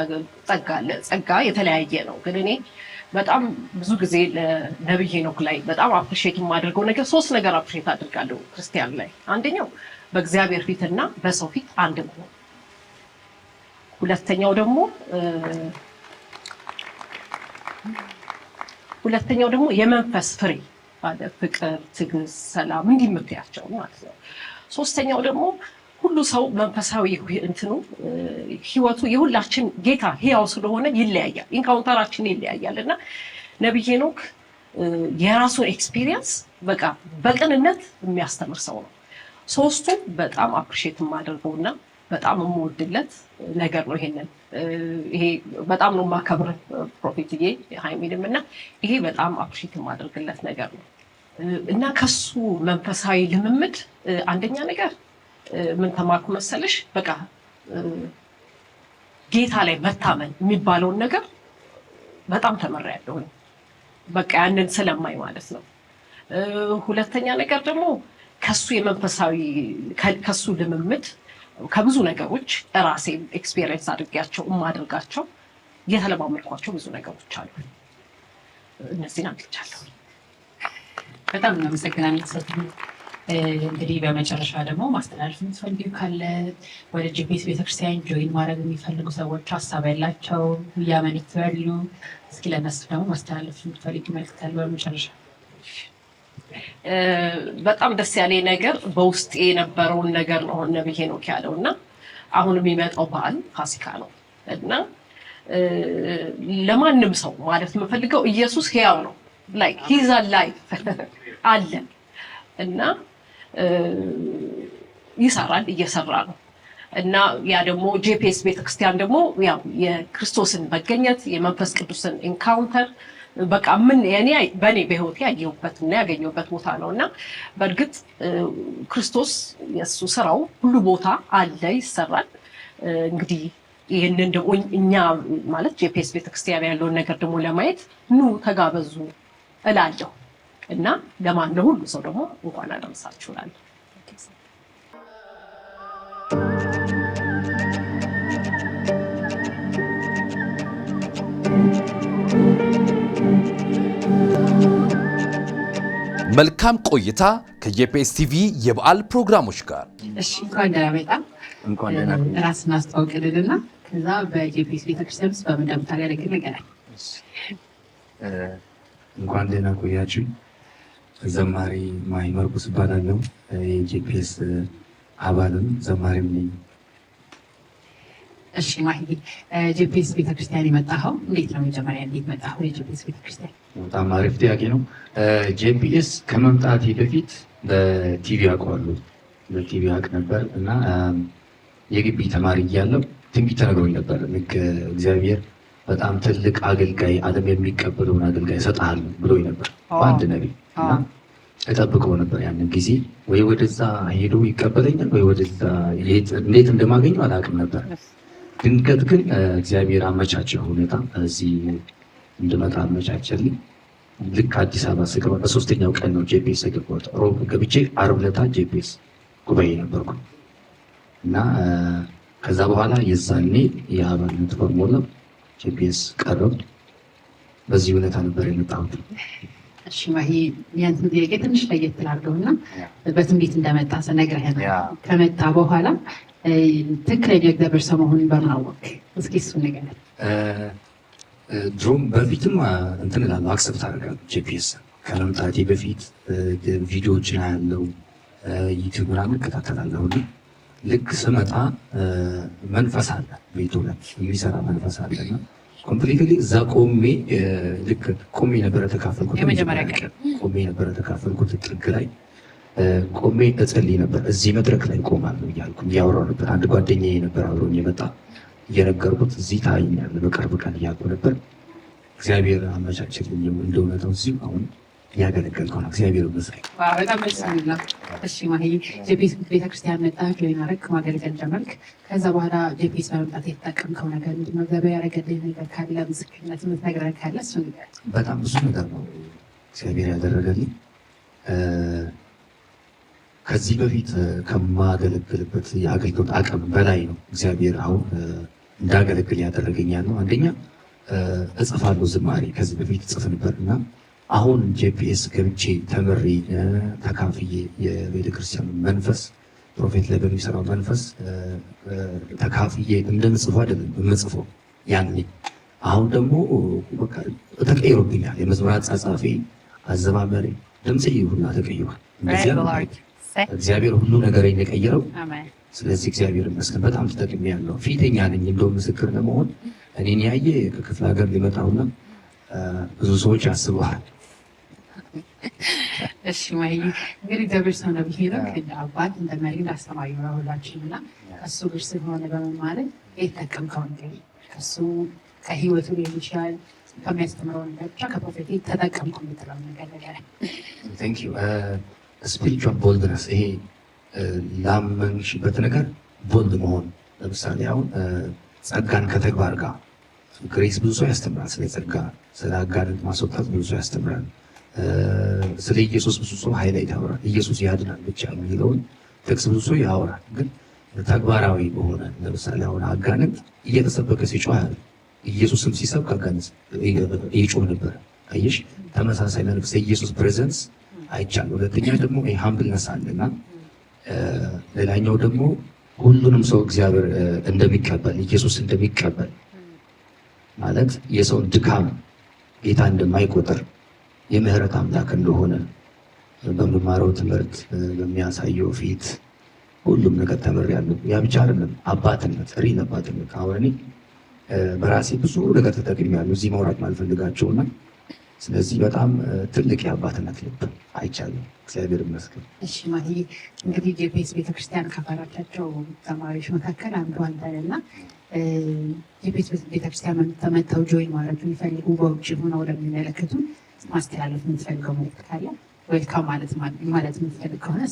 ጸጋ አለ። ጸጋ የተለያየ ነው። ግን እኔ በጣም ብዙ ጊዜ ለነብይ ሄኖክ ላይ በጣም አፕሪሼት የማደርገው ነገር 3 ነገር አፕሪሼት አድርጋለሁ ክርስቲያን ላይ። አንደኛው በእግዚአብሔር ፊትና በሰው ፊት አንድ መሆን። ሁለተኛው ደግሞ የመንፈስ ፍሬ አለ፣ ፍቅር፣ ትዕግስት፣ ሰላም እንዲህ የምትያቸው ማለት ነው። ሶስተኛው ደግሞ ሁሉ ሰው መንፈሳዊ እንትኑ ህይወቱ የሁላችን ጌታ ሕያው ስለሆነ ይለያያል፣ ኢንካውንተራችን ይለያያል እና ነብይ ሄኖክ የራሱን ኤክስፒሪየንስ በቃ በቅንነት የሚያስተምር ሰው ነው። ሶስቱ በጣም አፕሪሼት የማደርገውና በጣም የምወድለት ነገር ነው። ይሄ በጣም ነው የማከብር ፕሮፌትዬ ሃይሚንም እና ይሄ በጣም አፕሪሼት የማደርግለት ነገር ነው እና ከሱ መንፈሳዊ ልምምድ አንደኛ ነገር ምን ተማርኩ መሰለሽ? በቃ ጌታ ላይ መታመን የሚባለውን ነገር በጣም ተመሪያለሁ። በቃ ያንን ስለማይ ማለት ነው። ሁለተኛ ነገር ደግሞ ከሱ የመንፈሳዊ ከሱ ልምምድ ከብዙ ነገሮች ራሴ ኤክስፒሪየንስ አድርጌያቸው የማደርጋቸው የተለማመድኳቸው ብዙ ነገሮች አሉ። እነዚህን አግኝቻለሁ። በጣም እናመሰግናለን። እንግዲህ በመጨረሻ ደግሞ ማስተላለፍ የምትፈልጊው ካለ ወደ ጂፒኤስ ቤተክርስቲያን ጆይን ማድረግ የሚፈልጉ ሰዎች ሀሳብ ያላቸው እያመኒት ያሉ እስኪ ለነሱ ደግሞ ማስተላለፍ የምትፈልጊው መልዕክት ካለ በመጨረሻ። በጣም ደስ ያለኝ ነገር በውስጤ የነበረውን ነገር ነው ነብይ ሄኖክ ያለው እና አሁን የሚመጣው በዓል ፋሲካ ነው እና ለማንም ሰው ማለት የምፈልገው ኢየሱስ ሕያው ነው ላይ ሂዝ አላይቭ አለ እና ይሰራል፣ እየሰራ ነው እና ያ ደግሞ ጂፒኤስ ቤተክርስቲያን ደግሞ ያው የክርስቶስን መገኘት የመንፈስ ቅዱስን ኢንካውንተር በቃ በእኔ በህይወቴ ያየሁበትና ያገኘሁበት ቦታ ነው እና በእርግጥ ክርስቶስ የእሱ ስራው ሁሉ ቦታ አለ፣ ይሰራል። እንግዲህ ይህንን ደግሞ እኛ ማለት ጂፒኤስ ቤተክርስቲያን ያለውን ነገር ደግሞ ለማየት ኑ ተጋበዙ እላለሁ እና ለማን ለሁሉ ሰው ደግሞ እንኳን አደረሳችሁ እላለሁ። መልካም ቆይታ ከጂፒኤስ ቲቪ የበዓል ፕሮግራሞች ጋር። እሺ እንኳን ደህና መጣ። እንኳን ደህና ራስን አስተዋውቅልንና ከዛ በጂፒኤስ ቤተክርስቲያን ውስጥ በምን እንደምታገለግል ንገረኝ። እንኳን ደህና ቆያችሁ። ዘማሪ ማሂ መርቆስ እባላለሁ። የጂፒኤስ አባልም ዘማሪም ነኝ። እሺ ማሂ፣ ጂፒኤስ ቤተክርስቲያን የመጣኸው እንዴት ነው? መጀመሪያ እንዴት መጣኸው የጂፒኤስ ቤተክርስቲያን? በጣም አሪፍ ጥያቄ ነው። ጂፒኤስ ከመምጣቴ በፊት በቲቪ አውቀዋለሁ። በቲቪ አውቅ ነበር እና የግቢ ተማሪ እያለሁ ትንቢት ተነግሮኝ ነበር። ልክ እግዚአብሔር በጣም ትልቅ አገልጋይ ዓለም የሚቀበለውን አገልጋይ እሰጥሃለሁ ብሎኝ ነበር በአንድ ነቢይ እና እጠብቀው ነበር ያንን ጊዜ ወይ ወደዛ ሄዶ ይቀበለኛል ወይ ወደዛ እንዴት እንደማገኘው አላውቅም ነበር። ድንገት ግን እግዚአብሔር አመቻቸው ሁኔታ እዚህ እንድመጣ አመቻቸልኝ። ልክ አዲስ አበባ ስገባ በሶስተኛው ቀን ነው ጂፒኤስ የገባሁት። ሮብ ገብቼ ዓርብ ዕለት ጂፒኤስ ጉባኤ ነበርኩ እና ከዛ በኋላ የዛኔ የአባልነት ፎርም ሞላው ጂፒኤስ ቀረብ። በዚህ ሁኔታ ነበር የመጣሁት። እሺ ማሂ፣ ያንተን ጥያቄ ትንሽ ለየት ላድርገውና በትንቢት እንደመጣ ነግረኸናል። ከመጣ በኋላ ትክክለኛ እግዚአብሔር ሰው መሆኑን በምን አወቅ? እስኪ እሱን ንገረን። ድሮም በፊትም እንትን እላለሁ አክሰፕት አደርጋለሁ። ጂፒኤስ ከመምጣቴ በፊት ቪዲዮዎችን አያለው፣ ዩቲዩብ ምናምን እከታተላለሁ። ልክ ስመጣ መንፈስ አለ ቤቱ ላይ የሚሰራ መንፈስ አለና ኮምፕሊትሊ እዛ ቆሜ ልክ ቆሜ ነበረ ተካፈልኩት። የመጀመሪያ ቀን ቆሜ ነበረ ተካፈልኩት። ጥግ ላይ ቆሜ እጸልይ ነበር። እዚህ መድረክ ላይ ቆማለሁ እያልኩ እያወራሁ ነበር። አንድ ጓደኛዬ ነበር አብሮኝ የመጣ እየነገርኩት እዚህ ታይኛለህ በቅርብ ቀን እያልኩ ነበር። እግዚአብሔር አመቻችልኝ። እንደ እውነታው እዚሁ አሁን እያገለገልኩ ነው። እግዚአብሔር ይመስገን። በጣም ደስ ይላል። እሺ ማሂ፣ ጂፒኤስ ቤተክርስቲያን መጣ፣ ጆይን አደረግክ፣ ማገልገል ጀመርክ። ከዛ በኋላ ጂፒኤስ በመምጣት የተጠቀምከው ነገር ምንድን ነው? እግዚአብሔር ያደረገልህ ነገር ካለ ምስክርነት የምትነግረን ካለ እሱ ንገረን። በጣም ብዙ ነገር ነው እግዚአብሔር ያደረገልኝ። ከዚህ በፊት ከማገለግልበት የአገልግሎት አቅም በላይ ነው እግዚአብሔር አሁን እንዳገለግል ያደረገኝ ያለው። አንደኛ እጽፋለሁ ዝማሬ፣ ከዚህ በፊት እጽፍ ነበር እና አሁን ጂፒኤስ ገብቼ ተምሬ ተካፍዬ የቤተክርስቲያኑ መንፈስ ፕሮፌት ላይ በሚሰራው መንፈስ ተካፍዬ እንደምጽፈው አይደለም የምጽፈው ያኔ። አሁን ደግሞ ተቀይሮብኛል። የመዝሙር አጻጻፌ፣ አዘማመሬ፣ ድምፄ ሁላ ተቀይሯል። እግዚአብሔር ሁሉ ነገሬን የቀየረው ስለዚህ እግዚአብሔር ይመስገን በጣም ተጠቅሜያለሁ። ፊተኛ ነኝ እንደው ምስክር ለመሆን እኔን ያየ ከክፍለ ሀገር ሊመጣውና ብዙ ሰዎች ያስበዋል። እሺ ማይ እንግዲህ እግዚአብሔር ሰው ነው ቢሄደው አባት እንደ መሪ እንዳስተማሪ ነው ሁላችንም እና ከሱ ጋር ስለሆነ በመማር የተጠቀምከው እንግዲህ ከሱ ከህይወቱ ሊሆን ይችላል ከሚያስተምረው ነገር ብቻ ከፕሮፌት ተጠቀምኩ የምትለው ነገር ነገር ቴንክ ዩ ስፒሪቹዋል ቦልድነስ ይሄ ላመንሽበት ነገር ቦልድ መሆን። ለምሳሌ አሁን ጸጋን ከተግባር ጋር ግሬስ ብዙ ሰው ያስተምራል። ስለ ጸጋ ስለ አጋንንት ማስወጣት ብዙ ሰው ያስተምራል። ስለ ኢየሱስ ብዙ ሰው ሃይላይት ያወራል። ኢየሱስ ያድናል ብቻ የሚለውን ጥቅስ ብዙ ሰው ያወራል። ግን ተግባራዊ በሆነ ለምሳሌ አሁን አጋንንት እየተሰበከ ሲጮህ ያለ ኢየሱስም ሲሰብክ አጋንንት ይጮህ ነበር። አየሽ፣ ተመሳሳይ መንፈስ የኢየሱስ ፕሬዘንስ አይቻልም። ሁለተኛ ደግሞ ሃምብልነስ አለና ሌላኛው ደግሞ ሁሉንም ሰው እግዚአብሔር እንደሚቀበል ኢየሱስ እንደሚቀበል ማለት የሰውን ድካም ጌታ እንደማይቆጥር የምህረት አምላክ እንደሆነ በምማረው ትምህርት በሚያሳየው ፊት ሁሉም ነገር ተምሬያለሁ። ያ ብቻ አይደለም፣ አባትነት ሪል አባትነት። አሁን እኔ በራሴ ብዙ ነገር ተጠቅሜያለሁ እዚህ ማውራት ማልፈልጋቸውና ስለዚህ በጣም ትልቅ የአባትነት ልብ አይቻለሁ። እግዚአብሔር ይመስገን። እሺ ማሂ እንግዲህ ጄፒኤስ ቤተክርስቲያን ካፈራቻቸው ተማሪዎች መካከል አንዱ አንተ ነህ እና ጄፒኤስ ቤተክርስቲያን ተመተው ጆይን ማለት የሚፈልጉ በውጭ ሆነው ለሚመለከቱ ማስተላለፍ የምትፈልገው መልዕክት ካለ ዌልካም ማለት የምትፈልግ ከሆነ?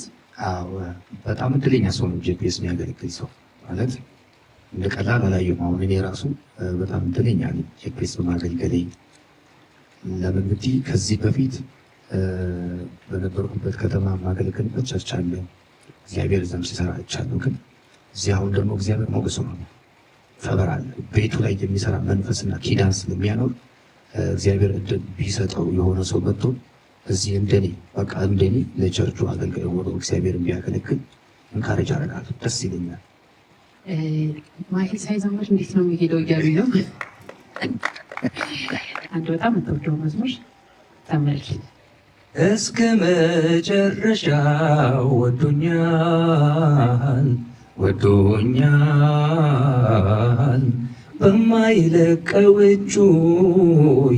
አዎ በጣም እድለኛ ሰው ነው ጄፒኤስ የሚያገለግል ሰው ማለት እንደ ቀላል አላየሁም። አሁን እኔ ራሱ በጣም እድለኛ ነኝ ጄፒኤስ በማገልገሌ። ለምን ብትይ ከዚህ በፊት በነበርኩበት ከተማ ማገልገልበት ቸርች አለ፣ እግዚአብሔር እዛም ሲሰራ አይቻለሁ። ግን እዚህ አሁን ደግሞ እግዚአብሔር ሞገሱ ነው ፈበር አለ። ቤቱ ላይ የሚሰራ መንፈስና ኪዳን ስለሚያኖር እግዚአብሔር እድል ቢሰጠው የሆነ ሰው መጥቶ እዚህ እንደኔ በቃ እንደኔ ለቸርቹ አገልጋይ ሆኖ እግዚአብሔር ቢያገለግል እንካሬጅ አደርጋለሁ። ደስ ይለኛል። ማሂ ሳይዘምር እንዴት ነው የሚሄደው እያሉኝ ነው። አንድ በጣም የምትወደው መዝሙር ተመልክ። እስከ መጨረሻው ወዶኛል ወዶኛል በማይለቀው እጁ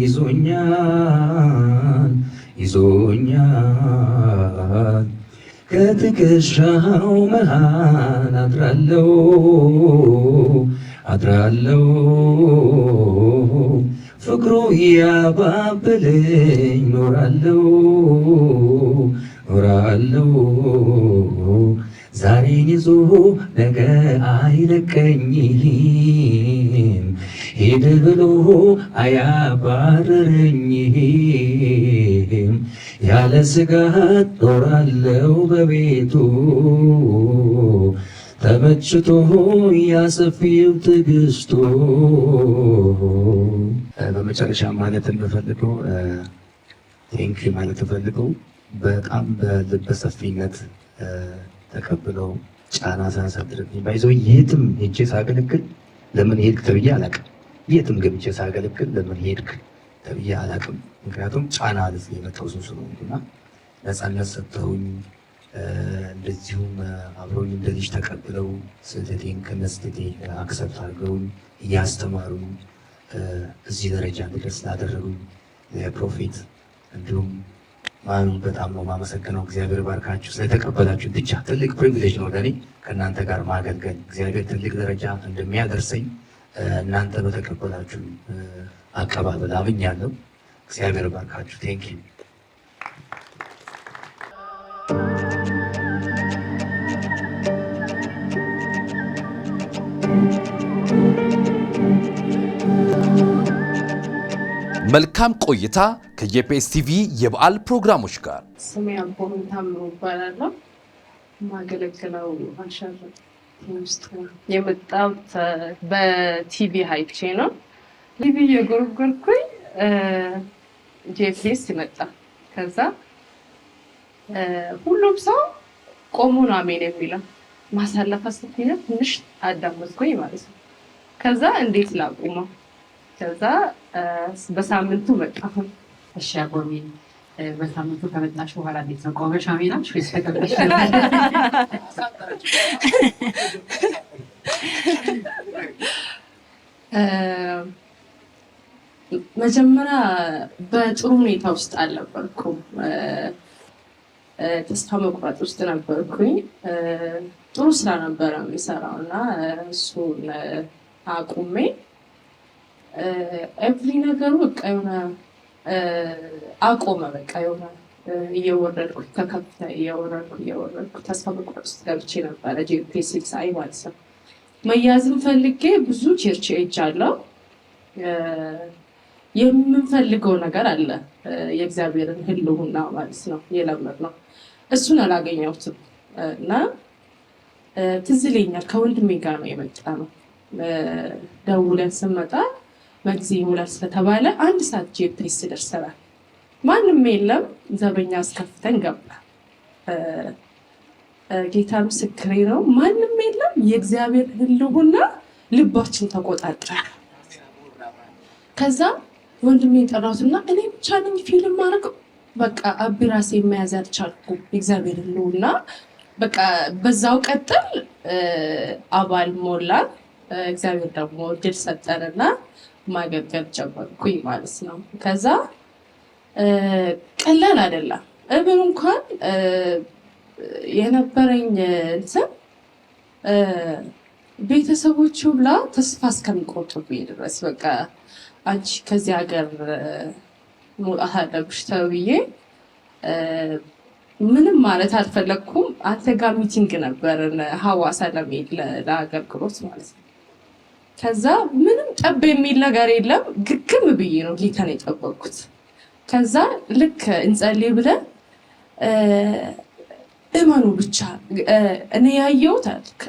ይዞኛል ይዞኛል ከትከሻው መሃል አድራለው አድራለው ፍቅሩ ያባብለኝ ኖራለው ኖራለው ዛሬን ይዞ ነገ አይለቀኝም ሄድ ብሎ አያባረረኝም ያለ ስጋት ኖራለው በቤቱ ተመችቶ ያሰፊው ትዕግስቱ። በመጨረሻ ማለት የምፈልገው ቴንክ ማለት የምፈልገው በጣም በልበ ሰፊነት ተቀብለው ጫና ሳያሳድርብኝ ባይዘው የትም ሄጄ ሳገለግል ለምን ሄድክ ተብዬ አላውቅም። የትም ገብቼ ሳገለግል ለምን ሄድክ ተብዬ አላውቅም። ምክንያቱም ጫና አለፍ የመጣው ሰው ስለሆንኩና ነፃነት ሰጥተውኝ እንደዚሁም አብረውኝ እንደ ልጅ ተቀብለው ስህተቴን ከነስህተቴ አክሰፕት አድርገውኝ እያስተማሩኝ እዚህ ደረጃ እንድደርስ ላደረጉኝ ፕሮፌት እንዲሁም ማሚ በጣም ነው ማመሰግነው። እግዚአብሔር ባርካችሁ ስለተቀበላችሁ ብቻ ትልቅ ፕሪቪሌጅ ነው ለእኔ ከእናንተ ጋር ማገልገል። እግዚአብሔር ትልቅ ደረጃ እንደሚያደርሰኝ እናንተ በተቀበላችሁ አቀባበል አምኛለሁ። እግዚአብሔር ባርካችሁ። ቴንክ ዩ። መልካም ቆይታ ከጄፒኤስ ቲቪ የበዓል ፕሮግራሞች ጋር። ስሜ አቦን ታምሩ እባላለሁ። የማገለግለው አንሸር ውስጥ የመጣሁት በቲቪ አይቼ ነው። ቲቪ የጎረጎርኩኝ ጄፒኤስ ይመጣ። ከዛ ሁሉም ሰው ቆሞ ነው አሜን የሚለው ማሳለፍ አስተፊነ ትንሽ አዳመጥኩኝ ማለት ነው። ከዛ እንዴት ላቁመው? ከዛ በሳምንቱ መጣሁ። እሺ አቦኒ በሳምንቱ ከመጣሽ በኋላ እንዴት ነው? ቆመሽ አሜናሽ ወይስ ተቀበለሽ? መጀመሪያ በጥሩ ሁኔታ ውስጥ አልነበርኩም። ተስፋ መቁረጥ ውስጥ ነበርኩኝ። ጥሩ ስራ ነበረ የሚሰራው እና እሱን አቁሜ ኤቭሪ ነገሩ በቃ የሆነ አቆመ። በቃ የሆነ እየወረድኩ ከከፍታ እየወረድኩ ተስፋ መቁረጥ ውስጥ ገብቼ ነበረ። ጂፒኤስ ሳይ ማለት ነው። መያዝም ፈልጌ ብዙ ቸርች ሄጃለሁ። የምንፈልገው ነገር አለ፣ የእግዚአብሔርን ህልውና ማለት ነው የለመድነው። እሱን አላገኘሁትም እና ትዝ ይለኛል ከወንድሜ ጋር ነው የመጣነው። ደውለን ስንመጣ በጊዜ ይሞላል ስለተባለ 1 ሰዓት ጂፒኤስ ደርሰናል። ማንም የለም። ዘበኛ አስከፍተን ገባ። ጌታ ምስክሬ ነው። ማንም የለም። የእግዚአብሔር ህልውና ልባችን ተቆጣጠረ። ከዛ ወንድሜን ጠራሁትና እኔ ብቻ ነኝ ፊልም ማድረግ በቃ አቢ ራሴ መያዝ አልቻልኩም። እግዚአብሔር ህልውና በቃ በዛው ቀጥል። አባል ሞላን። እግዚአብሔር ደግሞ እድል ሰጠንና ማገልገል ጀመርኩኝ ማለት ነው። ከዛ ቀላል አይደለም። እብን እንኳን የነበረኝ እንትን ቤተሰቦች ሁላ ተስፋ እስከሚቆርጡብኝ ድረስ በቃ አንቺ ከዚህ ሀገር መውጣት አለብሽ ተብዬ ምንም ማለት አልፈለግኩም። አንተ ጋር ሚቲንግ ነበርን ሐዋሳ ለመሄድ ለአገልግሎት ማለት ነው። ከዛ ምንም ጠብ የሚል ነገር የለም። ግግም ብዬ ነው ጌታን የጠበቅኩት። ከዛ ልክ እንጸልይ ብለን እመኑ ብቻ እኔ ያየሁት አልክ፣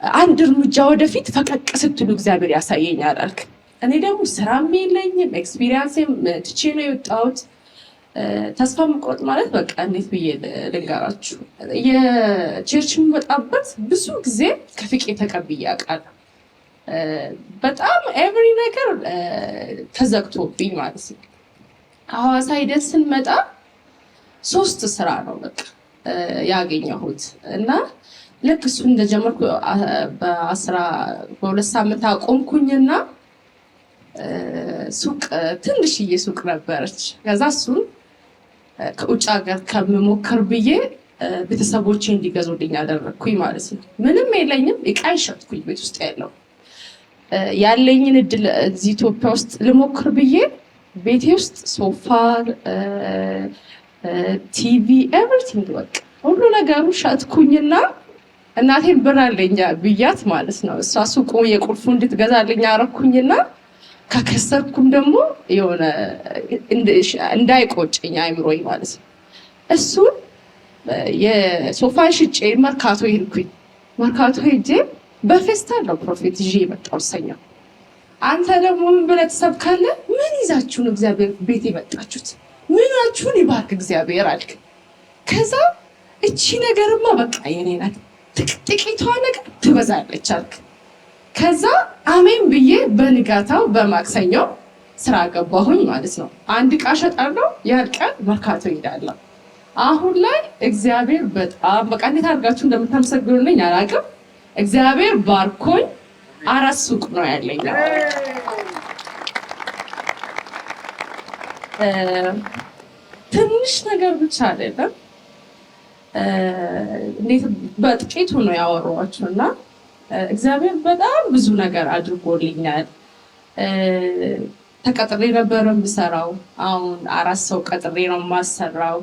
አንድ እርምጃ ወደፊት ፈቀቅ ስትሉ እግዚአብሔር ያሳየኛል አልክ። እኔ ደግሞ ስራም የለኝም ኤክስፒሪየንስም ትቼ ነው የወጣሁት። ተስፋ መቁረጥ ማለት በቃ እንዴት ብዬ ልንገራችሁ፣ የቸርች የምወጣበት ብዙ ጊዜ ከፍቄ ተቀብዬ አውቃለሁ። በጣም ኤቭሪ ነገር ተዘግቶብኝ ማለት ነው። ሐዋሳ ሂደን ስንመጣ 3 ስራ ነው በቃ ያገኘሁት እና ልክ እሱ እንደጀመርኩ በ2 ሳምንት አቆምኩኝና ሱቅ ትንሽዬ ሱቅ ነበረች። ከዛ እሱን ከውጭ ሀገር ከምሞክር ብዬ ቤተሰቦቼ እንዲገዙልኝ አደረግኩኝ ማለት ነው። ምንም የለኝም፣ እቃ ሸጥኩኝ። ቤት ውስጥ ያለኝን እድል እዚህ ኢትዮጵያ ውስጥ ልሞክር ብዬ ቤቴ ውስጥ ሶፋ፣ ቲቪ፣ ኤቭሪቲንግ በቃ ሁሉ ነገሩ ሸጥኩኝና እናቴን ብር አለኝ ብያት ማለት ነው። እሷ ሱቁ የቁልፉ እንድትገዛልኝ አረኩኝና ከከሰርኩም ደግሞ የሆነ እንዳይቆጨኝ አይምሮኝ ማለት ነው። እሱን የሶፋን ሽጬ መርካቶ ሄድኩኝ። መርካቶ ሄጄ በፌስታል ነው ፕሮፌት ይዤ የመጣው ሰኛው። አንተ ደግሞ ምን ብለህ ትሰብካለህ? ምን ይዛችሁ ነው እግዚአብሔር ቤት የመጣችሁት? ምናችሁን ይባርክ እግዚአብሔር አልክ። ከዛ እቺ ነገርማ በቃ የኔ ናት፣ ጥቂቷ ነገር ትበዛለች አልክ። ከዛ አሜን ብዬ በንጋታው በማክሰኛው ስራ ገባሁኝ ማለት ነው። 1 ዕቃ ሸጣለሁ፣ ያን ቀን መርካቶ ሄዳለሁ። አሁን ላይ እግዚአብሔር በጣም በቃ እንዴት አድርጋችሁ እንደምታመሰግኑልኝ አላውቅም። እግዚአብሔር ባርኮኝ 4 ሱቅ ነው ያለኝ። ትንሽ ነገር ብቻ አይደለም፣ እንዴት በጥቂቱ ነው ያወራኋችሁ እና እግዚአብሔር በጣም ብዙ ነገር አድርጎልኛል። ተቀጥሬ ነበር የምሰራው። አሁን 4 ሰው ቀጥሬ ነው የማሰራው።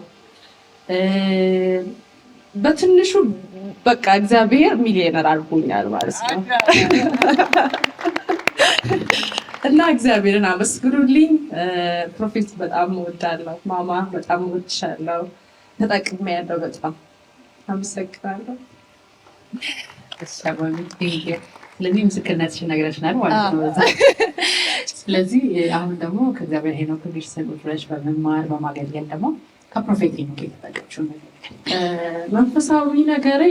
በትንሹ በቃ እግዚአብሔር ሚሊዮነር አድርጎኛል ማለት ነው እና እግዚአብሔርን አመስግኑልኝ። ፕሮፌት በጣም እወዳለሁ። ማማ በጣም እወድሻለሁ። ተጠቅሜያለሁ። በጣም አመሰግናለሁ። ስለዚህ ምስክርነትሽን ነግረሽናል ማለት ነው። ስለዚህ አሁን ደግሞ ከእግዚአብሔር ሄኖክ ቤተሰብ ድረስ በመማር በማገልገል ደግሞ ከፕሮፌት ሄኖክ የተጠቀችው መንፈሳዊ ነገሬ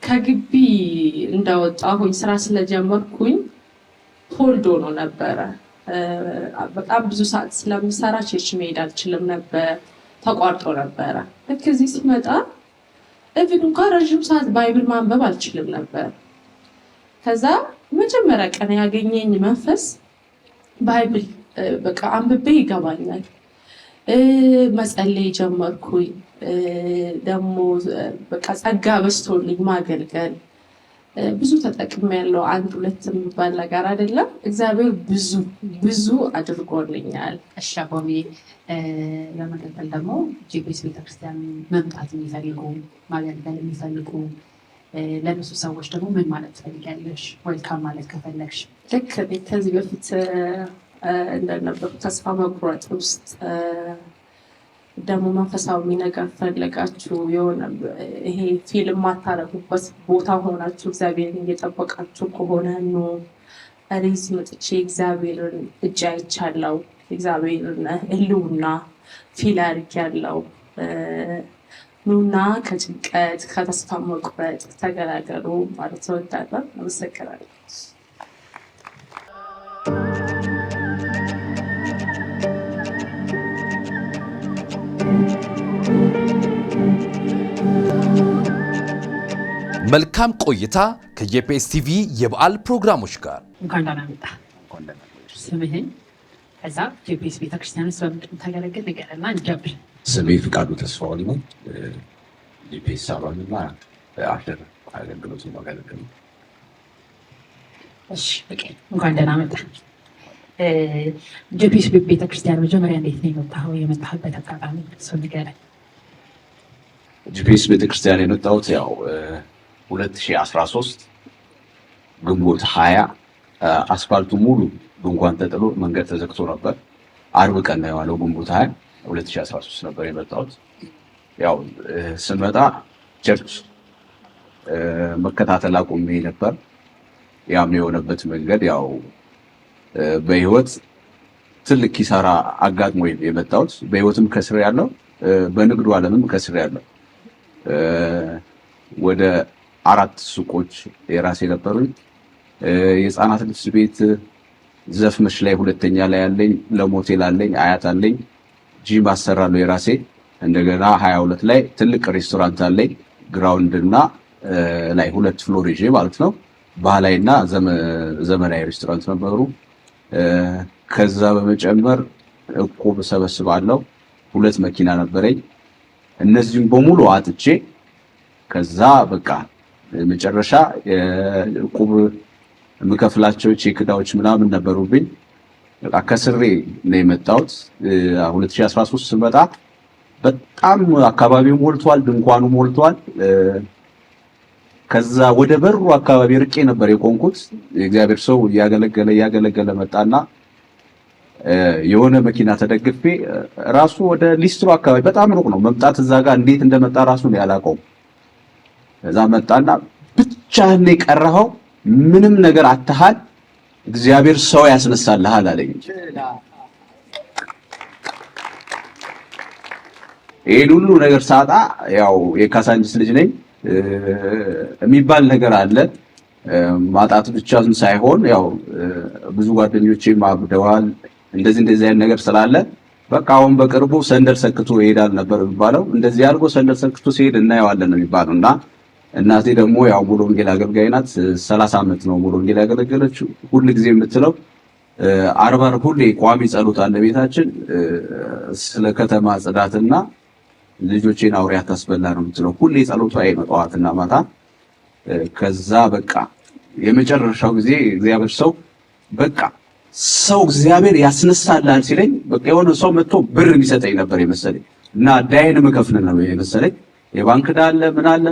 ከግቢ እንደወጣሁኝ ስራ ስለጀመርኩኝ ሆልዶ ነው ነበረ በጣም ብዙ ሰዓት ስለምሰራ ቸርች መሄድ አልችልም ነበር፣ ተቋርጦ ነበረ። ልክ እዚህ ሲመጣ ኢቭን እንኳን ረዥም ሰዓት ባይብል ማንበብ አልችልም ነበር። ከዛ መጀመሪያ ቀን ያገኘኝ መንፈስ ባይብል በቃ አንብቤ ይገባኛል። መጸለይ ጀመርኩኝ። ደግሞ በቃ ጸጋ በስቶልኝ ማገልገል ብዙ ተጠቅሜያለሁ። 1-2 የሚባል ነገር አይደለም። እግዚአብሔር ብዙ አድርጎልኛል። እሺ አቦሚ፣ ለመቀጠል ደግሞ ጂፒኤስ ቤተክርስቲያን መምጣት የሚፈልጉ ማገልገል የሚፈልጉ ለነሱ ሰዎች ደግሞ ምን ማለት ትፈልጊያለሽ? ዌልካም ማለት ከፈለግሽ? ልክ ከዚህ በፊት እንደነበሩ ተስፋ መቁረጥ ውስጥ ደግሞ መንፈሳዊ ነገር ፈለጋችሁ የሆነ ይሄ ፊልም ማታረጉበት ቦታ ሆናችሁ እግዚአብሔርን እየጠበቃችሁ ከሆነ ኑ ሪዝ መጥቼ እግዚአብሔርን እጅ አይቻለሁ፣ እግዚአብሔርን ህልውና ፊል አድርጌያለሁ። ኑና ከጭንቀት ከተስፋ መቁረጥ ተገላገሉ ማለት እወዳለሁ። አመሰግናለሁ። መልካም ቆይታ ከጄፒኤስ ቲቪ የበዓል ፕሮግራሞች ጋር። እንኳን ደህና መጣ። ስምህን ከዛ ጄፒኤስ ቤተክርስቲያን ውስጥ በምንድን የምታገለግል ንገረና እንጀምር። ስሜ ፍቃዱ ተስፋውን ነው። ጄፒኤስ አባልና አሽር አገልግሎት ማገለግል። እሺ በቃ እንኳን ደህና መጣ። ጄፒኤስ ቤተክርስቲያን መጀመሪያ እንዴት ነው የመጣኸው? የመጣህበት አጋጣሚ እሱ ንገረኝ። ጄፒኤስ ቤተክርስቲያን የመጣሁት ያው 2013 ግንቦት 20 አስፋልቱ ሙሉ ድንኳን ተጥሎ መንገድ ተዘግቶ ነበር። አርብ ቀን ነው የዋለው ግንቦት 20 2013 ነበር የመጣሁት። ያው ስመጣ ቸርች መከታተል አቁሜ ነበር። ያም የሆነበት መንገድ ያው በህይወት ትልቅ ኪሳራ አጋጥሞ የመጣሁት። በህይወትም ከስር ያለው በንግዱ ዓለምም ከስር ያለው ወደ 4 ሱቆች የራሴ ነበሩኝ። የህፃናት ልብስ ቤት ዘፍመሽ ላይ 2ኛ ላይ ያለኝ፣ ለሞቴል አለኝ፣ አያት አለኝ፣ ጂም አሰራለሁ የራሴ። እንደገና 22 ላይ ትልቅ ሬስቶራንት አለኝ፣ ግራውንድ እና ላይ 2 ፍሎር ይዤ ማለት ነው። ባህላዊና ዘመናዊ ሬስቶራንት ነበሩ። ከዛ በመጨመር እቁብ ሰበስባለሁ። 2 መኪና ነበረኝ። እነዚህም በሙሉ አጥቼ ከዛ በቃ መጨረሻ እቁብ የምከፍላቸው ቼክ ዕዳዎች ምናምን ነበሩብኝ። በቃ ከስሬ ነው የመጣሁት። 2013 ስመጣ በጣም አካባቢው ሞልቷል፣ ድንኳኑ ሞልቷል። ከዛ ወደ በሩ አካባቢ ርቄ ነበር የቆንኩት። የእግዚአብሔር ሰው እያገለገለ መጣና የሆነ መኪና ተደግፌ ራሱ ወደ ሊስትሮ አካባቢ በጣም ሩቅ ነው መምጣት፣ እዛ ጋር እንዴት እንደመጣ ራሱ ነው ያላቀው። ከዛ መጣና ብቻህን የቀረኸው ምንም ነገር አትሃል፣ እግዚአብሔር ሰው ያስነሳልሃል አለኝ። ይሄን ሁሉ ነገር ሳጣ ያው የካሳንጅስ ልጅ ነኝ የሚባል ነገር አለ። ማጣት ብቻ ሳይሆን ያው ብዙ ጓደኞቼ ማብደዋል። እንደዚህ አይነት ነገር ስላለ በቃ አሁን በቅርቡ ሰንደል ሰክቶ ይሄዳል ነበር የሚባለው። እንደዚህ አድርጎ ሰንደል ሰክቶ ሲሄድ እናየዋለን ነው የሚባለው። እና እናቴ ደግሞ ያው ሙሉ ወንጌል አገልጋይ ናት። 30 ዓመት ነው ሙሉ ወንጌል ያገለገለችው። ሁሉ ጊዜ የምትለው 40 ሁሌ ቋሚ ጸሎት አለ ቤታችን፣ ስለ ከተማ ጽዳትና ልጆቼን አውሬ አታስበላ ነው የምትለው። ሁሌ ጸሎቷ ጠዋትና ማታ። ከዛ በቃ የመጨረሻው ጊዜ እግዚአብሔር ሰው በቃ ሰው እግዚአብሔር ያስነሳላል ሲለኝ በቃ የሆነ ሰው መጥቶ ብር የሚሰጠኝ ነበር የመሰለኝ እና ዳይን መከፍል ነው የመሰለኝ። የባንክ ዕዳ አለ ምን አለ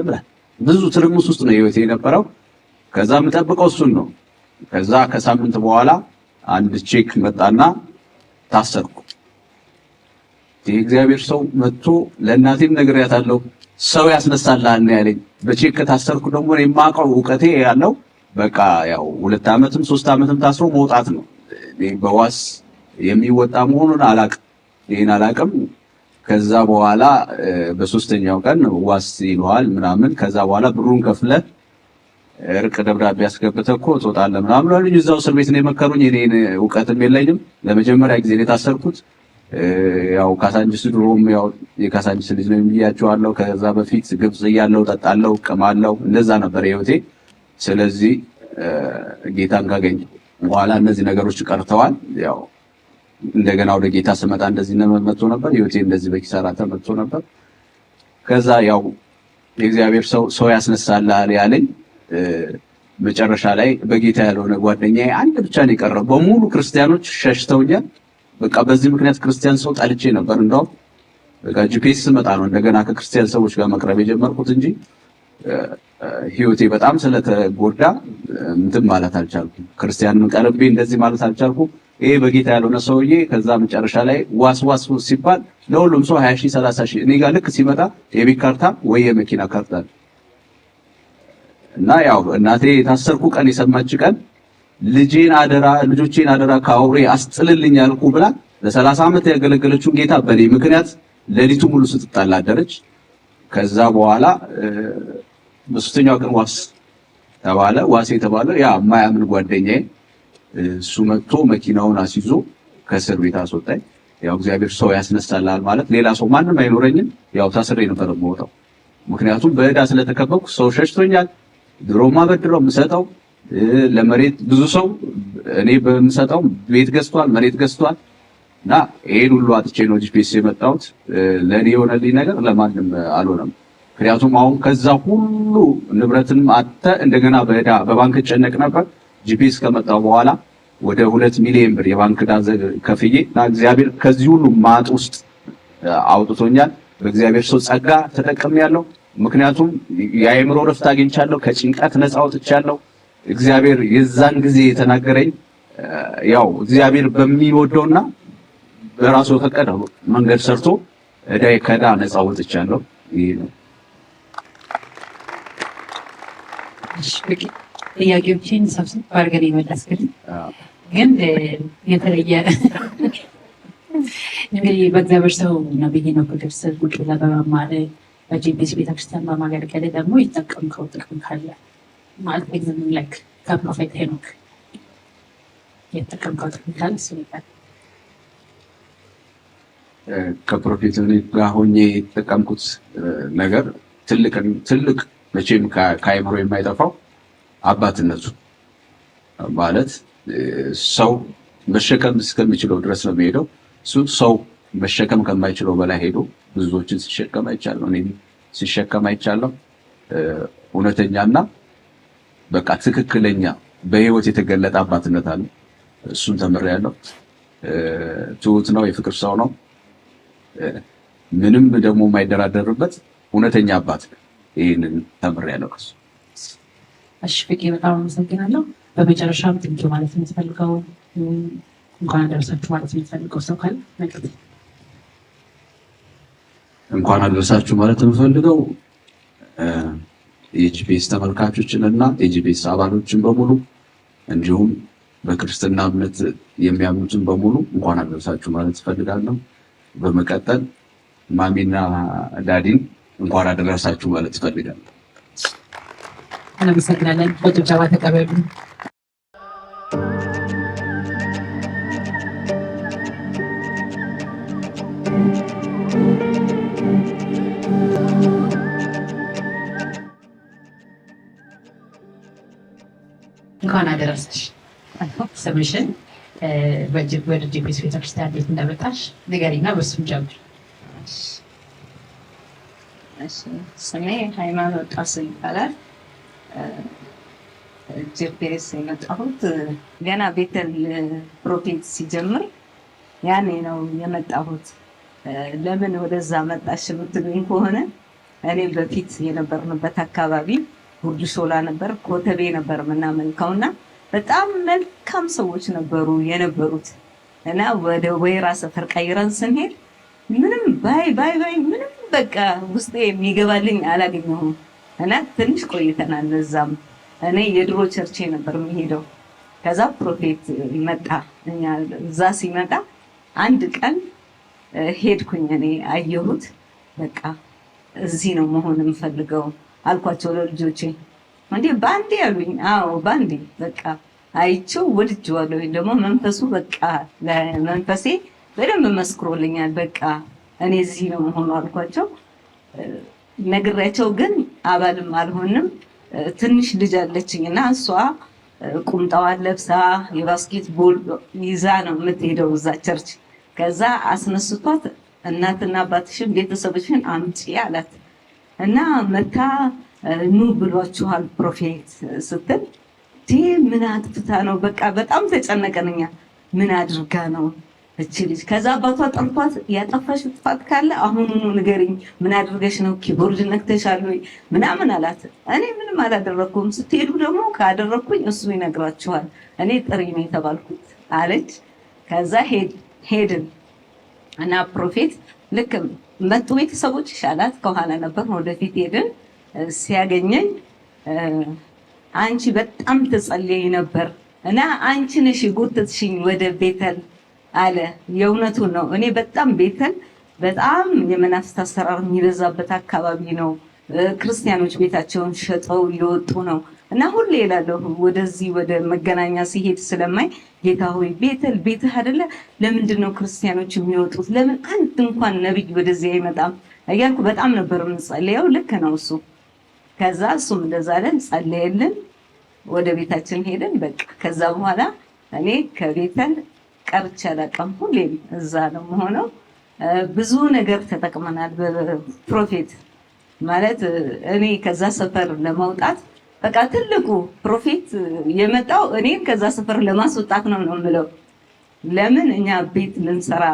ብዙ ትርምስ ውስጥ ነው ህይወቴ የነበረው። ከዛ የምጠብቀው እሱን ነው። ከዛ ከሳምንት በኋላ አንድ ቼክ መጣና ታሰርኩ። የእግዚአብሔር ሰው መጥቶ ለእናቴም ነግሬያታለሁ፣ ሰው ያስነሳልሃል ነው ያለኝ። በቼክ ከታሰርኩ ደግሞ የማውቀው እውቀቴ ያለው በቃ ያው 2 ዓመትም 3 ዓመትም ታስሮ መውጣት ነው። በዋስ የሚወጣ መሆኑን ይሄን አላቅም። ከዛ በኋላ በ3ኛው ቀን ዋስ ይለዋል ምናምን። ከዛ በኋላ ብሩን ከፍለ እርቅ ደብዳቤ ያስገብተህ እኮ ትወጣለህ ምናምን አሉኝ። እዛው እስር ቤት ነው የመከሩኝ። እኔን እውቀትም የለኝም። ለመጀመሪያ ጊዜ ነው የታሰርኩት። ያው ካሳንቺስ ድሮም ያው የካሳንቺስ ልጅ ነው ብያቸዋለሁ። ከዛ በፊት ግብጽ እያለሁ ጠጣለሁ፣ ቅማለሁ፣ እንደዛ ነበር ህይወቴ። ስለዚህ ጌታን ካገኘ በኋላ እነዚህ ነገሮች ቀርተዋል። ያው እንደገና ወደ ጌታ ስመጣ እንደዚህ መጥቶ ነበር ህይወቴ፣ እንደዚህ በኪሳራ ተመጥቶ ነበር። ከዛ ያው የእግዚአብሔር ሰው ያስነሳልሃል ያለኝ መጨረሻ ላይ በጌታ ያልሆነ ጓደኛዬ አንድ ብቻ ነው የቀረው። በሙሉ ክርስቲያኖች ሸሽተውኛል። በቃ በዚህ ምክንያት ክርስቲያን ሰው ጠልቼ ነበር። እንደውም በቃ ጂፒኤስ ስመጣ ነው እንደገና ከክርስቲያን ሰዎች ጋር መቅረብ የጀመርኩት እንጂ ህይወቴ በጣም ስለተጎዳ እንትን ማለት አልቻልኩም። ክርስቲያንን ቀርቤ እንደዚህ ማለት አልቻልኩም። ይሄ በጌታ ያልሆነ ሰውዬ ከዛ መጨረሻ ላይ ዋስ ሲባል ለሁሉም ሰው 20 ሺህ 30 ሺህ እኔ ጋር ልክ ሲመጣ የቤት ካርታ ወይ የመኪና ካርታ እና ያው እናቴ የታሰርኩ ቀን የሰማች ቀን ልጆቼን አደራ ከአውሬ አስጥልልኝ ያልኩ ብላ ለ30 ዓመት ያገለገለችውን ጌታ በኔ ምክንያት ሌሊቱ ሙሉ ስትጣላ አደረች። ከዛ በኋላ በሶስተኛው ቀን ዋስ ተባለ። ዋስ የተባለው ያ የማያምን ጓደኛዬ እሱ መጥቶ መኪናውን አስይዞ ከእስር ቤት አስወጣኝ። ያው እግዚአብሔር ሰው ያስነሳላል ማለት ሌላ ሰው ማንም አይኖረኝም። ያው ታስሬ ነበር የምወጣው። ምክንያቱም በዕዳ ስለተከበብኩ ሰው ሸሽቶኛል። ድሮማ በድረው የምሰጠው ለመሬት ብዙ ሰው እኔ በምሰጠው ቤት ገዝቷል፣ መሬት ገዝቷል። እና ይሄን ሁሉ አጥቼ ነው ጂፒኤስ የመጣሁት። ለኔ የሆነልኝ ነገር ለማንም አልሆነም። ምክንያቱም አሁን ከዛ ሁሉ ንብረትንም አጥተ እንደገና በዕዳ በባንክ ጨነቅ ነበር። ጂፒኤስ ከመጣው በኋላ ወደ 2 ሚሊዮን ብር የባንክ ዕዳ ከፍዬ እና እግዚአብሔር ከዚህ ሁሉ ማጥ ውስጥ አውጥቶኛል። በእግዚአብሔር ሰው ጸጋ ተጠቅሜያለሁ። ምክንያቱም የአእምሮ ረፍት አግኝቻለሁ፣ ከጭንቀት ነፃ ወጥቻለሁ። እግዚአብሔር የዛን ጊዜ የተናገረኝ ያው እግዚአብሔር በሚወደውና በራሱ ፈቀደው መንገድ ሰርቶ ዕዳዬ ከዕዳ ነፃ ወጥቻለሁ። ይሄ ነው። ጥያቄዎችን ሰብስብ አድርገን የመለስክልኝ ግን የተለየ እንግዲህ በእግዚአብሔር ሰው ነብይ ነው ፍቅር ስር ቁጭ ብለህ በመማር በጂፒኤስ ቤተክርስቲያን በማገልገል ደግሞ የተጠቀምከው ጥቅም ካለ ማለት ኤግዛምፕል ላይክ ከፕሮፌት ሄኖክ የተጠቀምከው ጥቅም ካለ እሱ ይባል። ከፕሮፌት ሄኖክ ጋር ሆኜ የተጠቀምኩት ነገር ትልቅ መቼም ከአእምሮ የማይጠፋው አባትነቱ ማለት ሰው መሸከም እስከሚችለው ድረስ ነው የሚሄደው። እሱ ሰው መሸከም ከማይችለው በላይ ሄዶ ብዙዎችን ሲሸከም አይቻለሁ። እኔም ሲሸከም አይቻለሁ። እውነተኛና በቃ ትክክለኛ በህይወት የተገለጠ አባትነት አለ። እሱን ተምሬያለሁ። ትሁት ነው፣ የፍቅር ሰው ነው። ምንም ደግሞ የማይደራደርበት እውነተኛ አባት። ይህንን ተምሬያለሁ ከሱ። እሺ ፍቄ በጣም አመሰግናለሁ። በመጨረሻም ትንኪው ማለት የምትፈልገው እንኳን አደረሳችሁ ማለት የምትፈልገው ሰው ካለ ነገር እንኳን አደረሳችሁ ማለት የምፈልገው የጂፒኤስ ተመልካቾችን እና የጂፒኤስ አባሎችን በሙሉ እንዲሁም በክርስትና እምነት የሚያምኑትን በሙሉ እንኳን አደረሳችሁ ማለት እፈልጋለሁ። በመቀጠል ማሚና ዳዲን እንኳን አደረሳችሁ ማለት እፈልጋለሁ። እናመሰግናለን። በጭብጨባ ተቀበሉ። እንኳን አደረሰሽ። ስምሽን ወደ ጂፒኤስ ቤተክርስቲያን እንዴት እንደመጣሽ ንገሪና በሱም ጀምር። ስሜ ሃይማኖት ጣሰ ይባላል። ጂፒኤስ የመጣሁት ገና ቤተል ፕሮፌት ሲጀምር ያኔ ነው የመጣሁት። ለምን ወደዛ መጣሽ የምትሉኝ ከሆነ እኔ በፊት የነበርንበት አካባቢ ጉርድ ሾላ ነበር፣ ኮተቤ ነበር የምናመልከውና በጣም መልካም ሰዎች ነበሩ የነበሩት እና ወደ ወይራ ሰፈር ቀይረን ስንሄድ ምንም ባይ ምንም በቃ ውስጤ የሚገባልኝ አላገኘሁም እና ትንሽ ቆይተናል። እዛም እኔ የድሮ ቸርቼ ነበር የሚሄደው። ከዛ ፕሮፌት መጣ። እዛ ሲመጣ አንድ ቀን ሄድኩኝ። እኔ አየሁት። በቃ እዚህ ነው መሆን የምፈልገው አልኳቸው ለልጆቼ። እንዴ ባንዴ ያሉኝ። አዎ ባንዴ በቃ አይቼው ወድጄዋለሁ። ደግሞ መንፈሱ በቃ ለመንፈሴ በደንብ መስክሮልኛል። በቃ እኔ እዚህ ነው መሆኑ አልኳቸው። ነግሬያቸው ግን አባልም አልሆንም። ትንሽ ልጅ አለችኝና እሷ ቁምጣዋን ለብሳ የባስኬትቦል ይዛ ነው የምትሄደው እዛ ቸርች። ከዛ አስነስቷት እናትና አባትሽን ቤተሰቦችን አምጪ አላት እና መታ ኑ ብሏችኋል ፕሮፌት ስትል ምን አጥፍታ ነው? በቃ በጣም ተጨነቀንኛ። ምን አድርጋ ነው እቺ ልጅ? ከዛ አባቷ ጠርቷት ያጠፋሽ ጥፋት ካለ አሁኑኑ ንገሪኝ፣ ምን አድርገሽ ነው? ኪቦርድ ነክተሻል ወይ ምናምን አላት። እኔ ምንም አላደረኩም፣ ስትሄዱ ደግሞ ካደረኩኝ እሱ ይነግራችኋል፣ እኔ ጥሪ ነው የተባልኩት አለች። ከዛ ሄድን እና ፕሮፌት ልክ መጡ። ቤተሰቦች ይሻላት ከኋላ ነበር፣ ወደፊት ሄድን። ሲያገኘኝ አንቺ በጣም ትጸልይ ነበር እና አንቺ ነሽ የጎተትሽኝ ወደ ቤተል አለ። የእውነቱን ነው። እኔ በጣም ቤተል በጣም የመናፍስት አሰራር የሚበዛበት አካባቢ ነው። ክርስቲያኖች ቤታቸውን ሸጠው እየወጡ ነው እና ሁሌ እላለሁ ወደዚህ ወደ መገናኛ ሲሄድ ስለማይ ጌታ ሆይ ቤተል ቤትህ አይደለ? ለምንድን ነው ክርስቲያኖች የሚወጡት? ለምን አንድ እንኳን ነብይ ወደዚህ አይመጣም እያልኩ በጣም ነበር የምጸልየው። ልክ ነው እሱ። ከዛ እሱም እንደዛ አለን፣ ጸለየልን፣ ወደ ቤታችን ሄደን በቃ ከዛ በኋላ እኔ ከቤተል ቀርቼ አላውቅም። ሁሌም እዛ ነው የምሆነው። ብዙ ነገር ተጠቅመናል በፕሮፌት ማለት እኔ ከዛ ሰፈር ለማውጣት በቃ ትልቁ ፕሮፌት የመጣው እኔን ከዛ ሰፈር ለማስወጣት ነው የምለው። ለምን እኛ ቤት ልንሰራ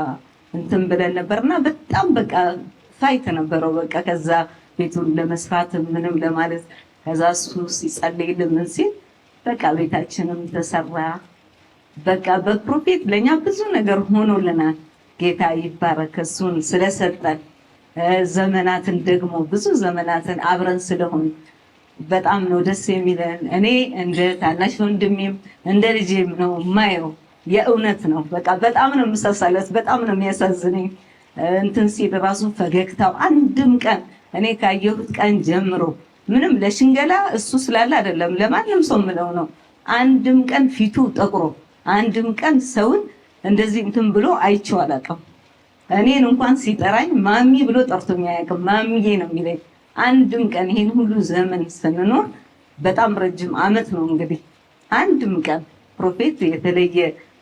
እንትን ብለን ነበርና በጣም በቃ ፋይት ነበረው። በቃ ከዛ ቤቱን ለመስራት ምንም ለማለት ከዛ እሱ ሲጸልይልን ምን ሲል በቃ ቤታችንም ተሰራ። በቃ በፕሮፌት ለኛ ብዙ ነገር ሆኖልናል። ጌታ ይባረክ እሱን ስለሰጠን። ዘመናትን ደግሞ ብዙ ዘመናትን አብረን ስለሆን በጣም ነው ደስ የሚለን። እኔ እንደ ታናሽ ወንድሜም እንደ ልጄም ነው ማየው። የእውነት ነው። በቃ በጣም ነው የምሳሳለት። በጣም ነው የሚያሳዝነኝ። እንትን ሲል ራሱ ፈገግታው አንድም ቀን እኔ ካየሁት ቀን ጀምሮ ምንም ለሽንገላ እሱ ስላለ አይደለም፣ ለማንም ሰው ምለው ነው። አንድም ቀን ፊቱ ጠቁሮ አንድም ቀን ሰውን እንደዚህ እንትን ብሎ አይቼው አላውቅም። እኔን እንኳን ሲጠራኝ ማሚ ብሎ ጠርቶኝ አያውቅም። ማሚዬ ነው የሚለኝ። አንድም ቀን ይሄን ሁሉ ዘመን ስንኖር በጣም ረጅም ዓመት ነው እንግዲህ አንድም ቀን ፕሮፌት የተለየ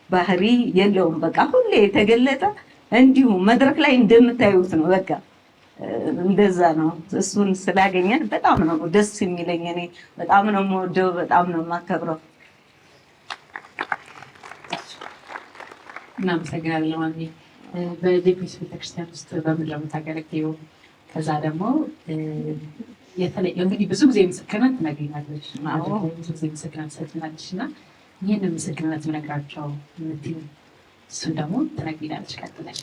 ባህሪ የለውም። በቃ ሁሌ የተገለጠ እንዲሁ መድረክ ላይ እንደምታዩት ነው። በቃ እንደዛ ነው። እሱን ስላገኘን በጣም ነው ደስ የሚለኝ። እኔ በጣም ነው የምወደው፣ በጣም ነው የማከብረው። እናመሰግናለን ማሚ። በጄፒኤስ ቤተክርስቲያን ውስጥ በምን ነው የምታገለግዪው? ከዛ ደግሞ የተለየ እንግዲህ ብዙ ጊዜ ምስክርነት ትነግሪናለሽ፣ ብዙ ጊዜ ምስክርነት ትሰጥናለሽ እና ይህንን ምስክርነት ምነግራቸው የምትይው እሱን ደግሞ ትነግሪናለሽ። ቀጥለሽ።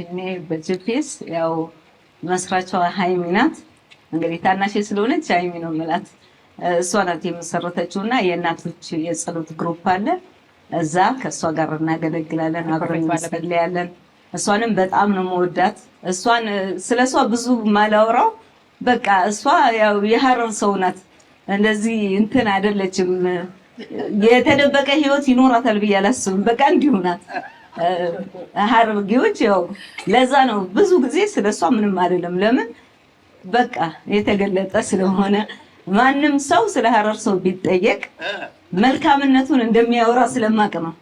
እኔ በጄፒኤስ ያው መስራቿ ሀይሚ ናት። እንግዲህ ታናሽ ስለሆነች ሀይሚ ነው የምላት። እሷ ናት የመሰረተችው እና የእናቶች የጸሎት ግሩፕ አለ። እዛ ከእሷ ጋር እናገለግላለን፣ አብረን እንጸልያለን። እሷንም በጣም ነው መወዳት። እሷን ስለሷ ብዙ ማላወራው በቃ እሷ ያው የሀረር ሰው ናት። እንደዚህ እንትን አይደለችም። የተደበቀ ህይወት ይኖራታል ብዬ አላስብም። በቃ እንዲሁ ናት። ሀረርጌዎች ያው ለዛ ነው ብዙ ጊዜ ስለሷ ምንም አይደለም። ለምን በቃ የተገለጠ ስለሆነ ማንም ሰው ስለ ሀረር ሰው ቢጠየቅ መልካምነቱን እንደሚያወራ ስለማቅ ነው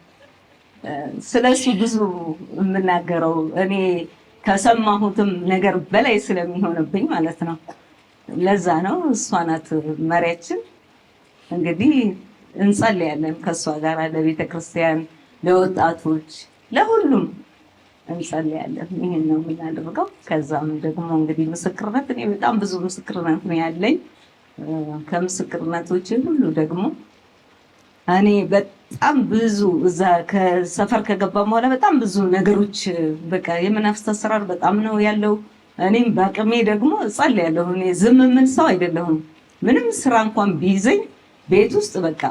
ስለሱ ብዙ የምናገረው። እኔ ከሰማሁትም ነገር በላይ ስለሚሆንብኝ ማለት ነው። ለዛ ነው እሷ ናት መሪያችን። እንግዲህ እንጸልያለን ከእሷ ጋር ለቤተ ክርስቲያን፣ ለወጣቶች፣ ለሁሉም እንጸልያለን። ይህን ነው የምናደርገው። ከዛም ደግሞ እንግዲህ ምስክርነት፣ እኔ በጣም ብዙ ምስክርነት ነው ያለኝ። ከምስክርነቶች ሁሉ ደግሞ እኔ በጣም ብዙ እዛ ከሰፈር ከገባ በኋላ በጣም ብዙ ነገሮች በቃ የመናፍስት አሰራር በጣም ነው ያለው። እኔም በአቅሜ ደግሞ እጸልያለሁ። እኔ ዝም ምን ሰው አይደለሁም። ምንም ስራ እንኳን ቢይዘኝ ቤት ውስጥ በቃ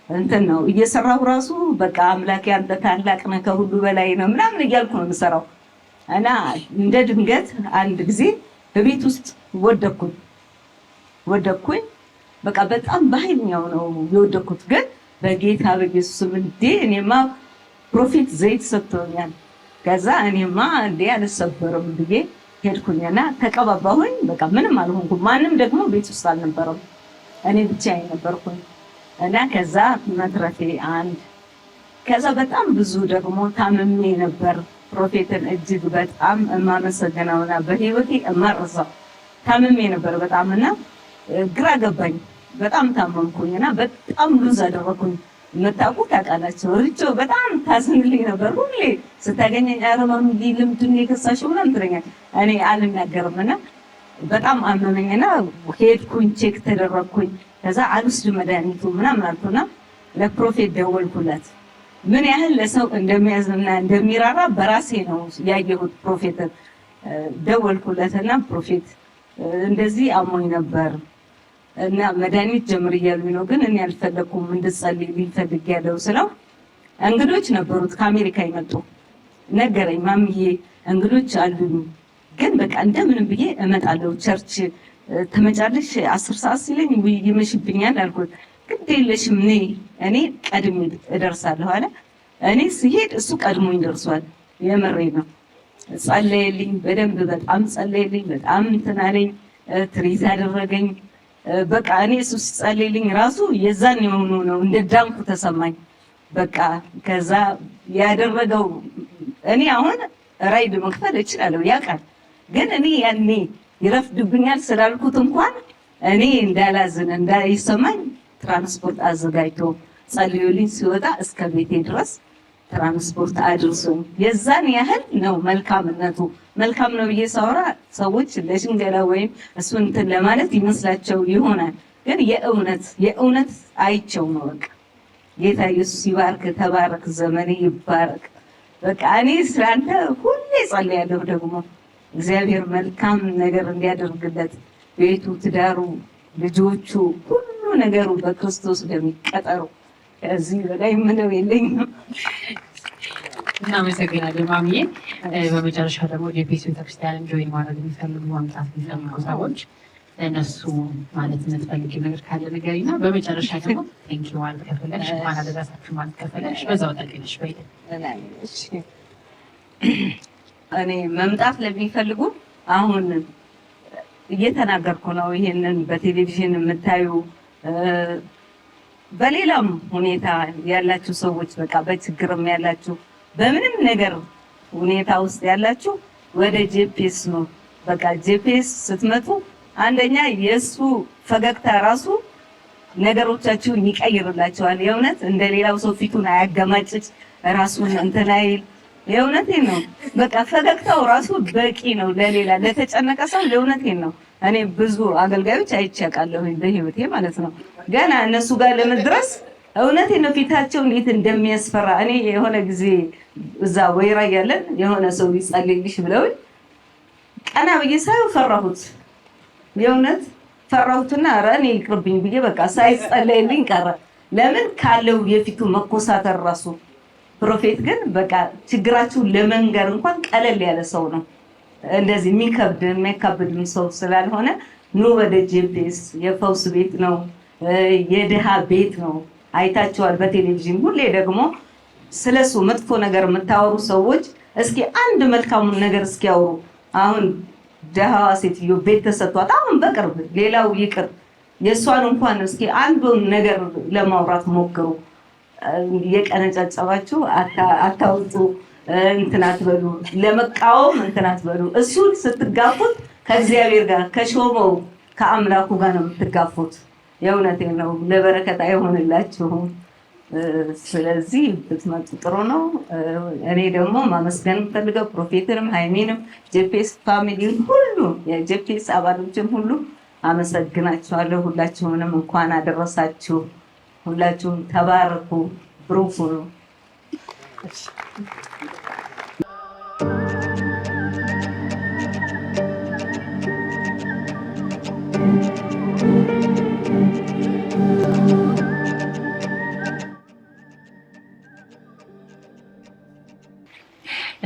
እንትን ነው እየሰራሁ ራሱ በቃ አምላኬ አንተ ታላቅ ነህ ከሁሉ በላይ ነው ምናምን እያልኩ ነው የምሰራው። እና እንደ ድንገት አንድ ጊዜ በቤት ውስጥ ወደኩኝ ወደኩኝ። በቃ በጣም በኃይለኛው ነው የወደኩት። ግን በጌታ በኢየሱስ እንዴ እኔማ ፕሮፌት ዘይት ሰጥቶኛል። ከዛ እኔማ እንዴ አልሰበርም ብዬ ሄድኩኝና ተቀባባሁኝ። በቃ ምንም አልሆንኩም። ማንም ደግሞ ቤት ውስጥ አልነበረም፣ እኔ ብቻዬን ነበርኩኝ። እና ከዛ መትረፌ አንድ ከዛ በጣም ብዙ ደግሞ ታምሜ ነበር። ፕሮፌትን እጅግ በጣም የማመሰግነውና በህይወቴ እማረሳው ታምሜ ነበር በጣም እና ግራ ገባኝ። በጣም ታመምኩኝና በጣም ሉዝ አደረኩኝ። የምታውቁ ታውቃላችሁ። ርቾ በጣም ታዝንልኝ ነበር። ሁሌ ስታገኘኝ አረማም ልምድን የከሳሽው ምናምን ትለኛለች። እኔ አልናገርምና በጣም አመመኝና ሄድኩኝ፣ ቼክ ተደረግኩኝ። ከዛ አልወስድ መድኃኒቱ ምናምን አልኩና ለፕሮፌት ደወልኩለት። ምን ያህል ለሰው እንደሚያዝንና እንደሚራራ በራሴ ነው ያየሁት። ፕሮፌትን ደወልኩለትና ፕሮፌት እንደዚህ አሞኝ ነበር እና መድኃኒት ጀምር እያሉኝ ነው፣ ግን እኔ አልፈለኩም እንድጸልይልኝ ፈልጌያለሁ ስለው እንግዶች ነበሩት ከአሜሪካ የመጡ ነገረኝ። ማምዬ እንግዶች አሉኝ፣ ግን በቃ እንደምንም ብዬ እመጣለሁ ቸርች ተመጫለሽ 10 ሰዓት ሲለኝ ይመሽብኛል አልኩት። ግድ የለሽም እኔ ቀድሜ እደርሳለሁ አለ። እኔ ሲሄድ እሱ ቀድሞኝ ደርሷል። የምሬ ነው። ጸለየልኝ በደንብ በጣም ጸለየልኝ። በጣም እንትን አለኝ፣ ትሪዝ አደረገኝ። በቃ እኔ እሱ ሲጸልይልኝ ራሱ የዛን የሆኑ ነው እንደ ዳንኩ ተሰማኝ። በቃ ከዛ ያደረገው እኔ አሁን ራይድ መክፈል እችላለሁ ያውቃል፣ ግን እኔ ያኔ ይረፍድብኛል ስላልኩት እንኳን እኔ እንዳላዝን እንዳይሰማኝ ትራንስፖርት አዘጋጅቶ ጸልዩልኝ ሲወጣ እስከ ቤቴ ድረስ ትራንስፖርት አድርሶኝ የዛን ያህል ነው መልካምነቱ። መልካም ነው ብዬ ሳወራ ሰዎች ለሽንገላ ወይም እሱን እንትን ለማለት ይመስላቸው ይሆናል፣ ግን የእውነት አይቸው ነው። በቃ ጌታ ኢየሱስ ይባርክ፣ ተባረክ፣ ዘመኔ ይባረክ። በቃ እኔ ስላንተ ሁሌ ጸልያለሁ። ደግሞ እግዚአብሔር መልካም ነገር እንዲያደርግለት ቤቱ፣ ትዳሩ፣ ልጆቹ፣ ሁሉ ነገሩ በክርስቶስ እንደሚቀጠሩ ከዚህ በላይ ምንም የለኝም። እናመሰግናለን ማሚዬ። በመጨረሻ ደግሞ ጄፒኤስ ቤተክርስቲያንን ጆይን ማድረግ የሚፈልጉ ማምጣት የሚፈልጉ ሰዎች ለእነሱ ማለት የምትፈልጊው ነገር ካለ ንገሪና፣ በመጨረሻ ደግሞ ቴንኪው ማለት ከፈለግሽ እንኳን አደረሳችሁ ማለት ከፈለግሽ በዛው ጠቅልሽ በይል። እኔ መምጣት ለሚፈልጉ አሁን እየተናገርኩ ነው። ይሄንን በቴሌቪዥን የምታዩ በሌላም ሁኔታ ያላችሁ ሰዎች በቃ በችግርም ያላችሁ በምንም ነገር ሁኔታ ውስጥ ያላችሁ ወደ ጄፒኤስ ነው። በቃ ጄፒኤስ ስትመጡ አንደኛ የእሱ ፈገግታ ራሱ ነገሮቻችሁን ይቀይርላችኋል። የእውነት እንደሌላው ሰው ፊቱን አያገማጭጭ፣ ራሱን እንትን አይል። የእውነቴን ነው። በቃ ፈገግታው ራሱ በቂ ነው ለሌላ ለተጨነቀ ሰው። የእውነቴን ነው። እኔ ብዙ አገልጋዮች አይቻቃለሁ በህይወቴ ማለት ነው። ገና እነሱ ጋር ለመድረስ እውነቴን ነው ፊታቸው እንዴት እንደሚያስፈራ። እኔ የሆነ ጊዜ እዛ ወይራ ያለን የሆነ ሰው ይጸልይልሽ ብለውኝ ቀና ብዬ ሳየው ፈራሁት። የእውነት ፈራሁትና ኧረ እኔ ይቅርብኝ ብዬ በቃ ሳይጸለይልኝ ቀረ። ለምን ካለው የፊቱ መኮሳተር ራሱ። ፕሮፌት ግን በቃ ችግራችሁን ለመንገር እንኳን ቀለል ያለ ሰው ነው። እንደዚህ የሚያካብድም ሰው ስላልሆነ ኑ ወደ ጄፒኤስ። የፈውስ ቤት ነው፣ የድሃ ቤት ነው። አይታችኋል በቴሌቪዥን። ሁሌ ደግሞ ስለሱ መጥፎ ነገር የምታወሩ ሰዎች እስኪ አንድ መልካሙን ነገር እስኪያወሩ። አሁን ደሃዋ ሴትዮ ቤት ተሰጥቷት አሁን በቅርብ ሌላው ይቅር የእሷን እንኳን እስኪ አንዱን ነገር ለማውራት ሞክሩ። የቀነጫጨባችሁ አታውጡ፣ እንትን አትበሉ፣ ለመቃወም እንትን አትበሉ። እሱን ስትጋፉት ከእግዚአብሔር ጋር ከሾመው ከአምላኩ ጋር ነው የምትጋፉት። የእውነቴን ነው። ለበረከት አይሆንላችሁም። ስለዚህ ብትመጡ ጥሩ ነው። እኔ ደግሞ ማመስገን ፈልገው ፕሮፌትንም ሃይሜንም ጄፒኤስ ፋሚሊን ሁሉ የጄፒኤስ አባሎችን ሁሉ አመሰግናችኋለሁ። ሁላችሁንም እንኳን አደረሳችሁ። ሁላችሁም ተባረኩ፣ ብሩክ ሁኑ።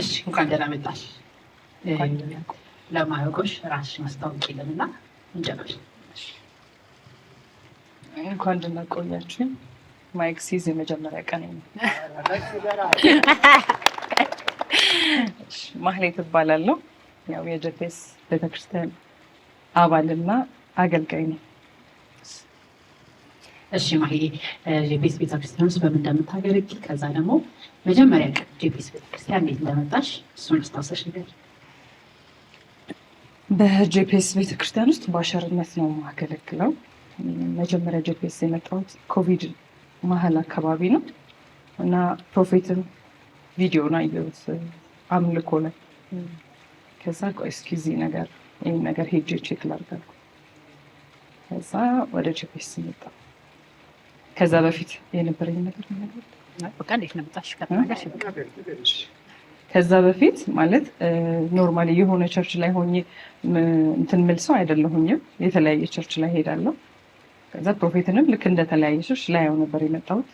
እሺ እንኳን ደህና መጣሽ። ለማያውቁሽ ራስሽ ማስታወቂያለንና እንጀምር። እንኳን ደህና ቆያችሁ። ማይክ ሲዝ የመጀመሪያ ቀን ነው። ማህሌት እባላለሁ። ያው የጄፒኤስ ቤተክርስቲያን አባልና አገልጋይ ነኝ። እሺ ማሂ፣ ጄፒኤስ ቤተክርስቲያን ውስጥ በምን እንደምታገለግል ከዛ ደግሞ መጀመሪያ ቀን ጄፒኤስ ቤተክርስቲያን እንዴት እንደመጣሽ እሱን አስታውሰሽ ንገሪ። በጄፒኤስ ቤተክርስቲያን ውስጥ በአሸርነት ነው የማገለግለው። መጀመሪያ ጄፒኤስ የመጣሁት ኮቪድ መሀል አካባቢ ነው እና ፕሮፌትን ቪዲዮን አየሁት አምልኮ ላይ። ከዛ ቆይ እስኪ ይህን ነገር ሄጄ ቼክ ላድርግ። ከዛ ወደ ጄፒኤስ መጣ። ከዛ በፊት የነበረኝ ነገር በቃ እንዴት ነው መጣሽ? ከተናገርሽ ከዛ በፊት ማለት ኖርማሊ የሆነ ቸርች ላይ ሆኜ እንትን ምል ሰው አይደለሁኝም። የተለያየ ቸርች ላይ ሄዳለሁ። ከዛ ፕሮፌትንም ልክ እንደተለያየ ቸርች ላይ ያው ነበር የመጣሁት።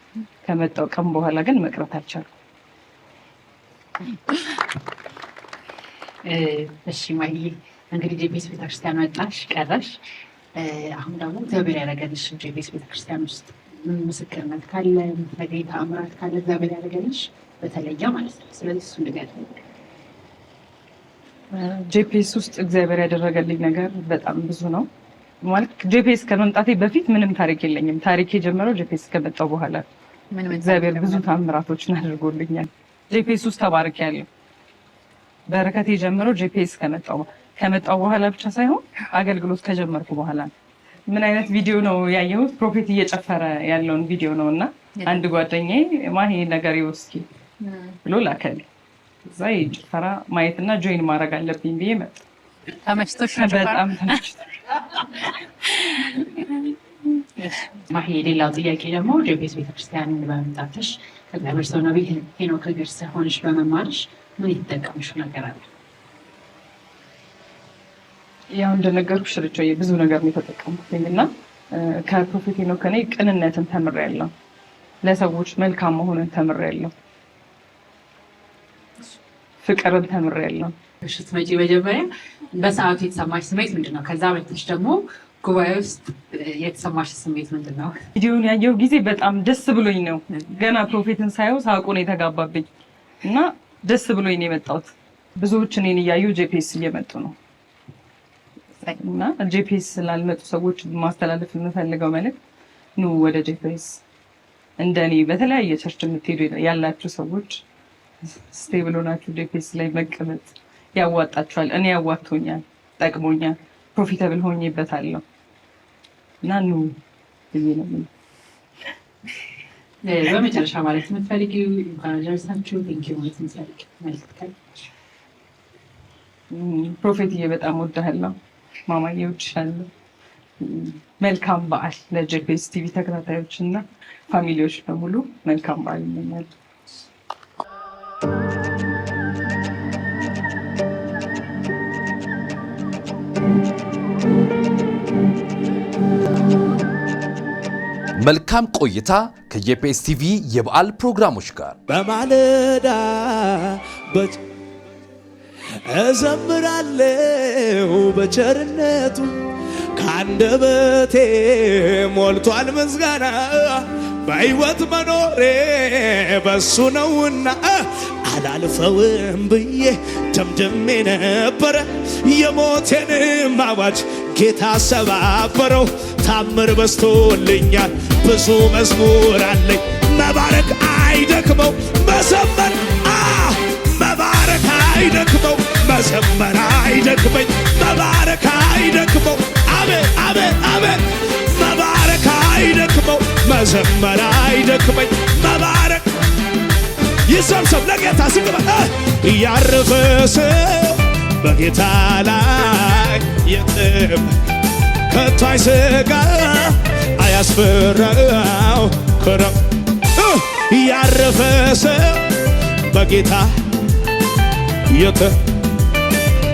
ከመጣው ቀን በኋላ ግን መቅረት አልቻልኩም። እሺ ማሂ፣ እንግዲህ ጄፒኤስ ቤተክርስቲያን መጣሽ ቀረሽ። አሁን ደግሞ እግዚአብሔር ያደረገልሽ ጄፒኤስ ቤተክርስቲያን ውስጥ ምስክርነት ካለ በጌታ አምራት ካለ እግዚአብሔር ያደረገልሽ በተለየ ማለት ነው። ስለዚህ እሱ ነገር ጄፒኤስ ውስጥ እግዚአብሔር ያደረገልኝ ነገር በጣም ብዙ ነው። ማለት ጄፒኤስ ከመምጣቴ በፊት ምንም ታሪክ የለኝም። ታሪክ የጀመረው ጄፒኤስ ከመጣው በኋላ እግዚአብሔር ብዙ ታምራቶችን አድርጎልኛል። ጄፒኤስ ውስጥ ተባርኬያለሁ። በረከት የጀመረው ጄፒኤስ ከመጣው በኋላ ብቻ ሳይሆን አገልግሎት ከጀመርኩ በኋላ ነው። ምን አይነት ቪዲዮ ነው ያየሁት? ፕሮፌት እየጨፈረ ያለውን ቪዲዮ ነው እና አንድ ጓደኛዬ ማሂ ነገር ይወስኪ ብሎ ላከልኝ። እዛ የጭፈራ ማየትና ጆይን ማድረግ አለብኝ ብዬ መጣሁ። ተመችቶሽ? በጣም ተመችቶሽ። ማሂ፣ ሌላው ጥያቄ ደግሞ ጄፒኤስ ቤተክርስቲያን በመምጣትሽ ከእግዚአብሔር ሰው ነቢይ ሄኖክ ጋር ሆነሽ በመማርሽ ምን የተጠቀምሽው ነገር አለ? ያው እንደነገርኩሽ ርጮዬ ብዙ ነገር ነው የተጠቀምኩትኝ እና ከፕሮፌት ሄኖክ እኔ ቅንነትን ተምሬያለሁ። ለሰዎች መልካም መሆንን ተምሬያለሁ። ፍቅርን ተምሬያለሁ። ስትመጪ መጀመሪያ በሰዓቱ የተሰማሽ ስሜት ምንድን ነው? ከዛ በፊት ደግሞ ጉባኤ ውስጥ የተሰማሽ ስሜት ምንድን ነው? ቪዲዮውን ያየው ጊዜ በጣም ደስ ብሎኝ ነው። ገና ፕሮፌትን ሳየው ሳቁ ነው የተጋባብኝ እና ደስ ብሎኝ ነው የመጣሁት። ብዙዎች እኔን እያዩ ጄፒኤስ እየመጡ ነው እና ጄፒኤስ ስላልመጡ ሰዎች ማስተላለፍ የምፈልገው መልዕክት ኑ ወደ ጄፒኤስ። እንደኔ በተለያየ ቸርች የምትሄዱ ያላችሁ ሰዎች ስቴብል ሆናችሁ ጄፒኤስ ላይ መቀመጥ ያዋጣችኋል። እኔ ያዋጥቶኛል፣ ጠቅሞኛል፣ ፕሮፊታብል ሆኜበታለሁ እና ኑ ብዬ ነው። በመጨረሻ ማለት የምትፈልጊው እንኳን አደረሳችሁ ቴንኪው ማለት የምትፈልጊ መልዕክት ካለ? ፕሮፌትዬ በጣም ወዳለሁ። ማማዬ እወድሻለሁ። መልካም በዓል ለጄፒኤስ ቲቪ ተከታታዮች እና ፋሚሊዎች በሙሉ መልካም በዓል እመኛለሁ። መልካም ቆይታ ከጄፒኤስ ቲቪ የበዓል ፕሮግራሞች ጋር በማለዳ እዘምራለሁ በቸርነቱ ከአንደበቴ ሞልቷል ምስጋና በሕይወት መኖሬ በሱ ነውና አላልፈውም ብዬ ደምድሜ ነበረ የሞቴንም አዋጅ ጌታ ሰባበረው። ታምር በስቶልኛል ብዙ መዝሙር አለኝ መባረክ አይደክመው መዘመር መባረክ አይደክመው መዘመር አይደክመኝ መባረክ አይደክመው አሜን አሜን አሜን መባረክ አይደክመው መዘመር አይደክመኝ መባረክ ይሰብሰብ ለጌታ ሲገባ ያረፈ ሰው በጌታ ላይ የጥም ከቶ አይሰጋ አያስፈራው ከረም ያረፈ ሰው በጌታ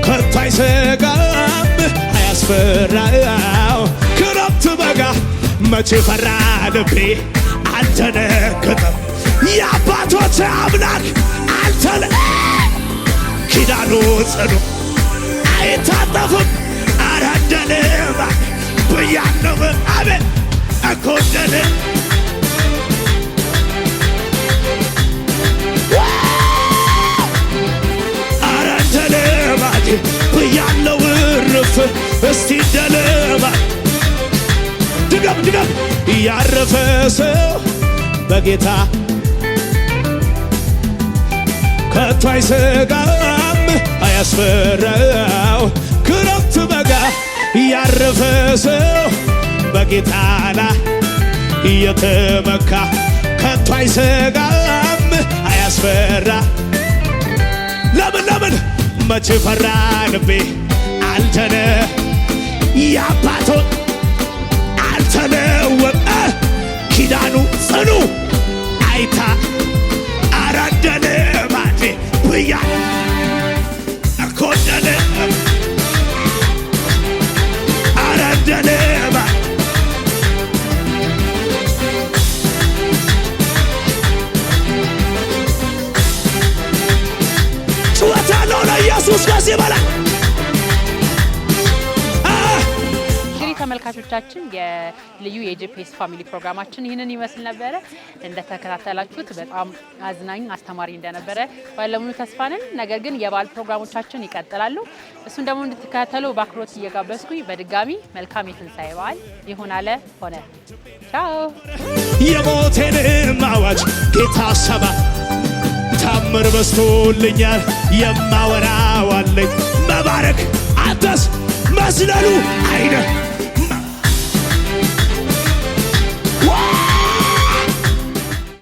ከቶ አይሰጋም አያስፈራው ክረምት በጋ መቼ ፈራ ልቤ አልደነገጠም የአባቶች አምላክ አልተለ ኪዳኑ ጽኑ አይታጠፍም አረደልም ብያለሁ አሜን ጎደለ አረ እንደ ልማዴ ብያለው እርፍ እስቲ እንደ ልማዴ ድገም ያረፈ ሰው በጌታ ከቶ አይሰጋም አያስፈራው ክረምት በጋ ያረፈ ሰው በጌታ ላይ እየተመካ ከቶ አይሰጋም አያስፈራ ለምን መቼ ፈራ ልቤ አንተነ የአባቶን አልተለወጠ ኪዳኑ ጽኑ አይታ አራደለ ማቴ ብያ ኮደለ አራደለ ማ ጩኸታለሁ ለኢየሱስ ከዚህ በላይ ተመልካቾቻችን የልዩ የጂፒኤስ ፋሚሊ ፕሮግራማችን ይህንን ይመስል ነበረ። እንደተከታተላችሁት በጣም አዝናኝ አስተማሪ እንደነበረ ባለሙሉ ተስፋ ነን። ነገር ግን የበዓል ፕሮግራሞቻችን ይቀጥላሉ። እሱን ደግሞ እንድትከታተሉ በአክብሮት እየጋበዝኩኝ በድጋሚ መልካም የትንሣኤ በዓል ይሁን አለ ሆነ። ቻው። የሞቴንም አዋጅ ጌታ ሰማ ታምር በስቶልኛል የማወራው አለኝ መባረክ አንተስ መዝለሉ አይነ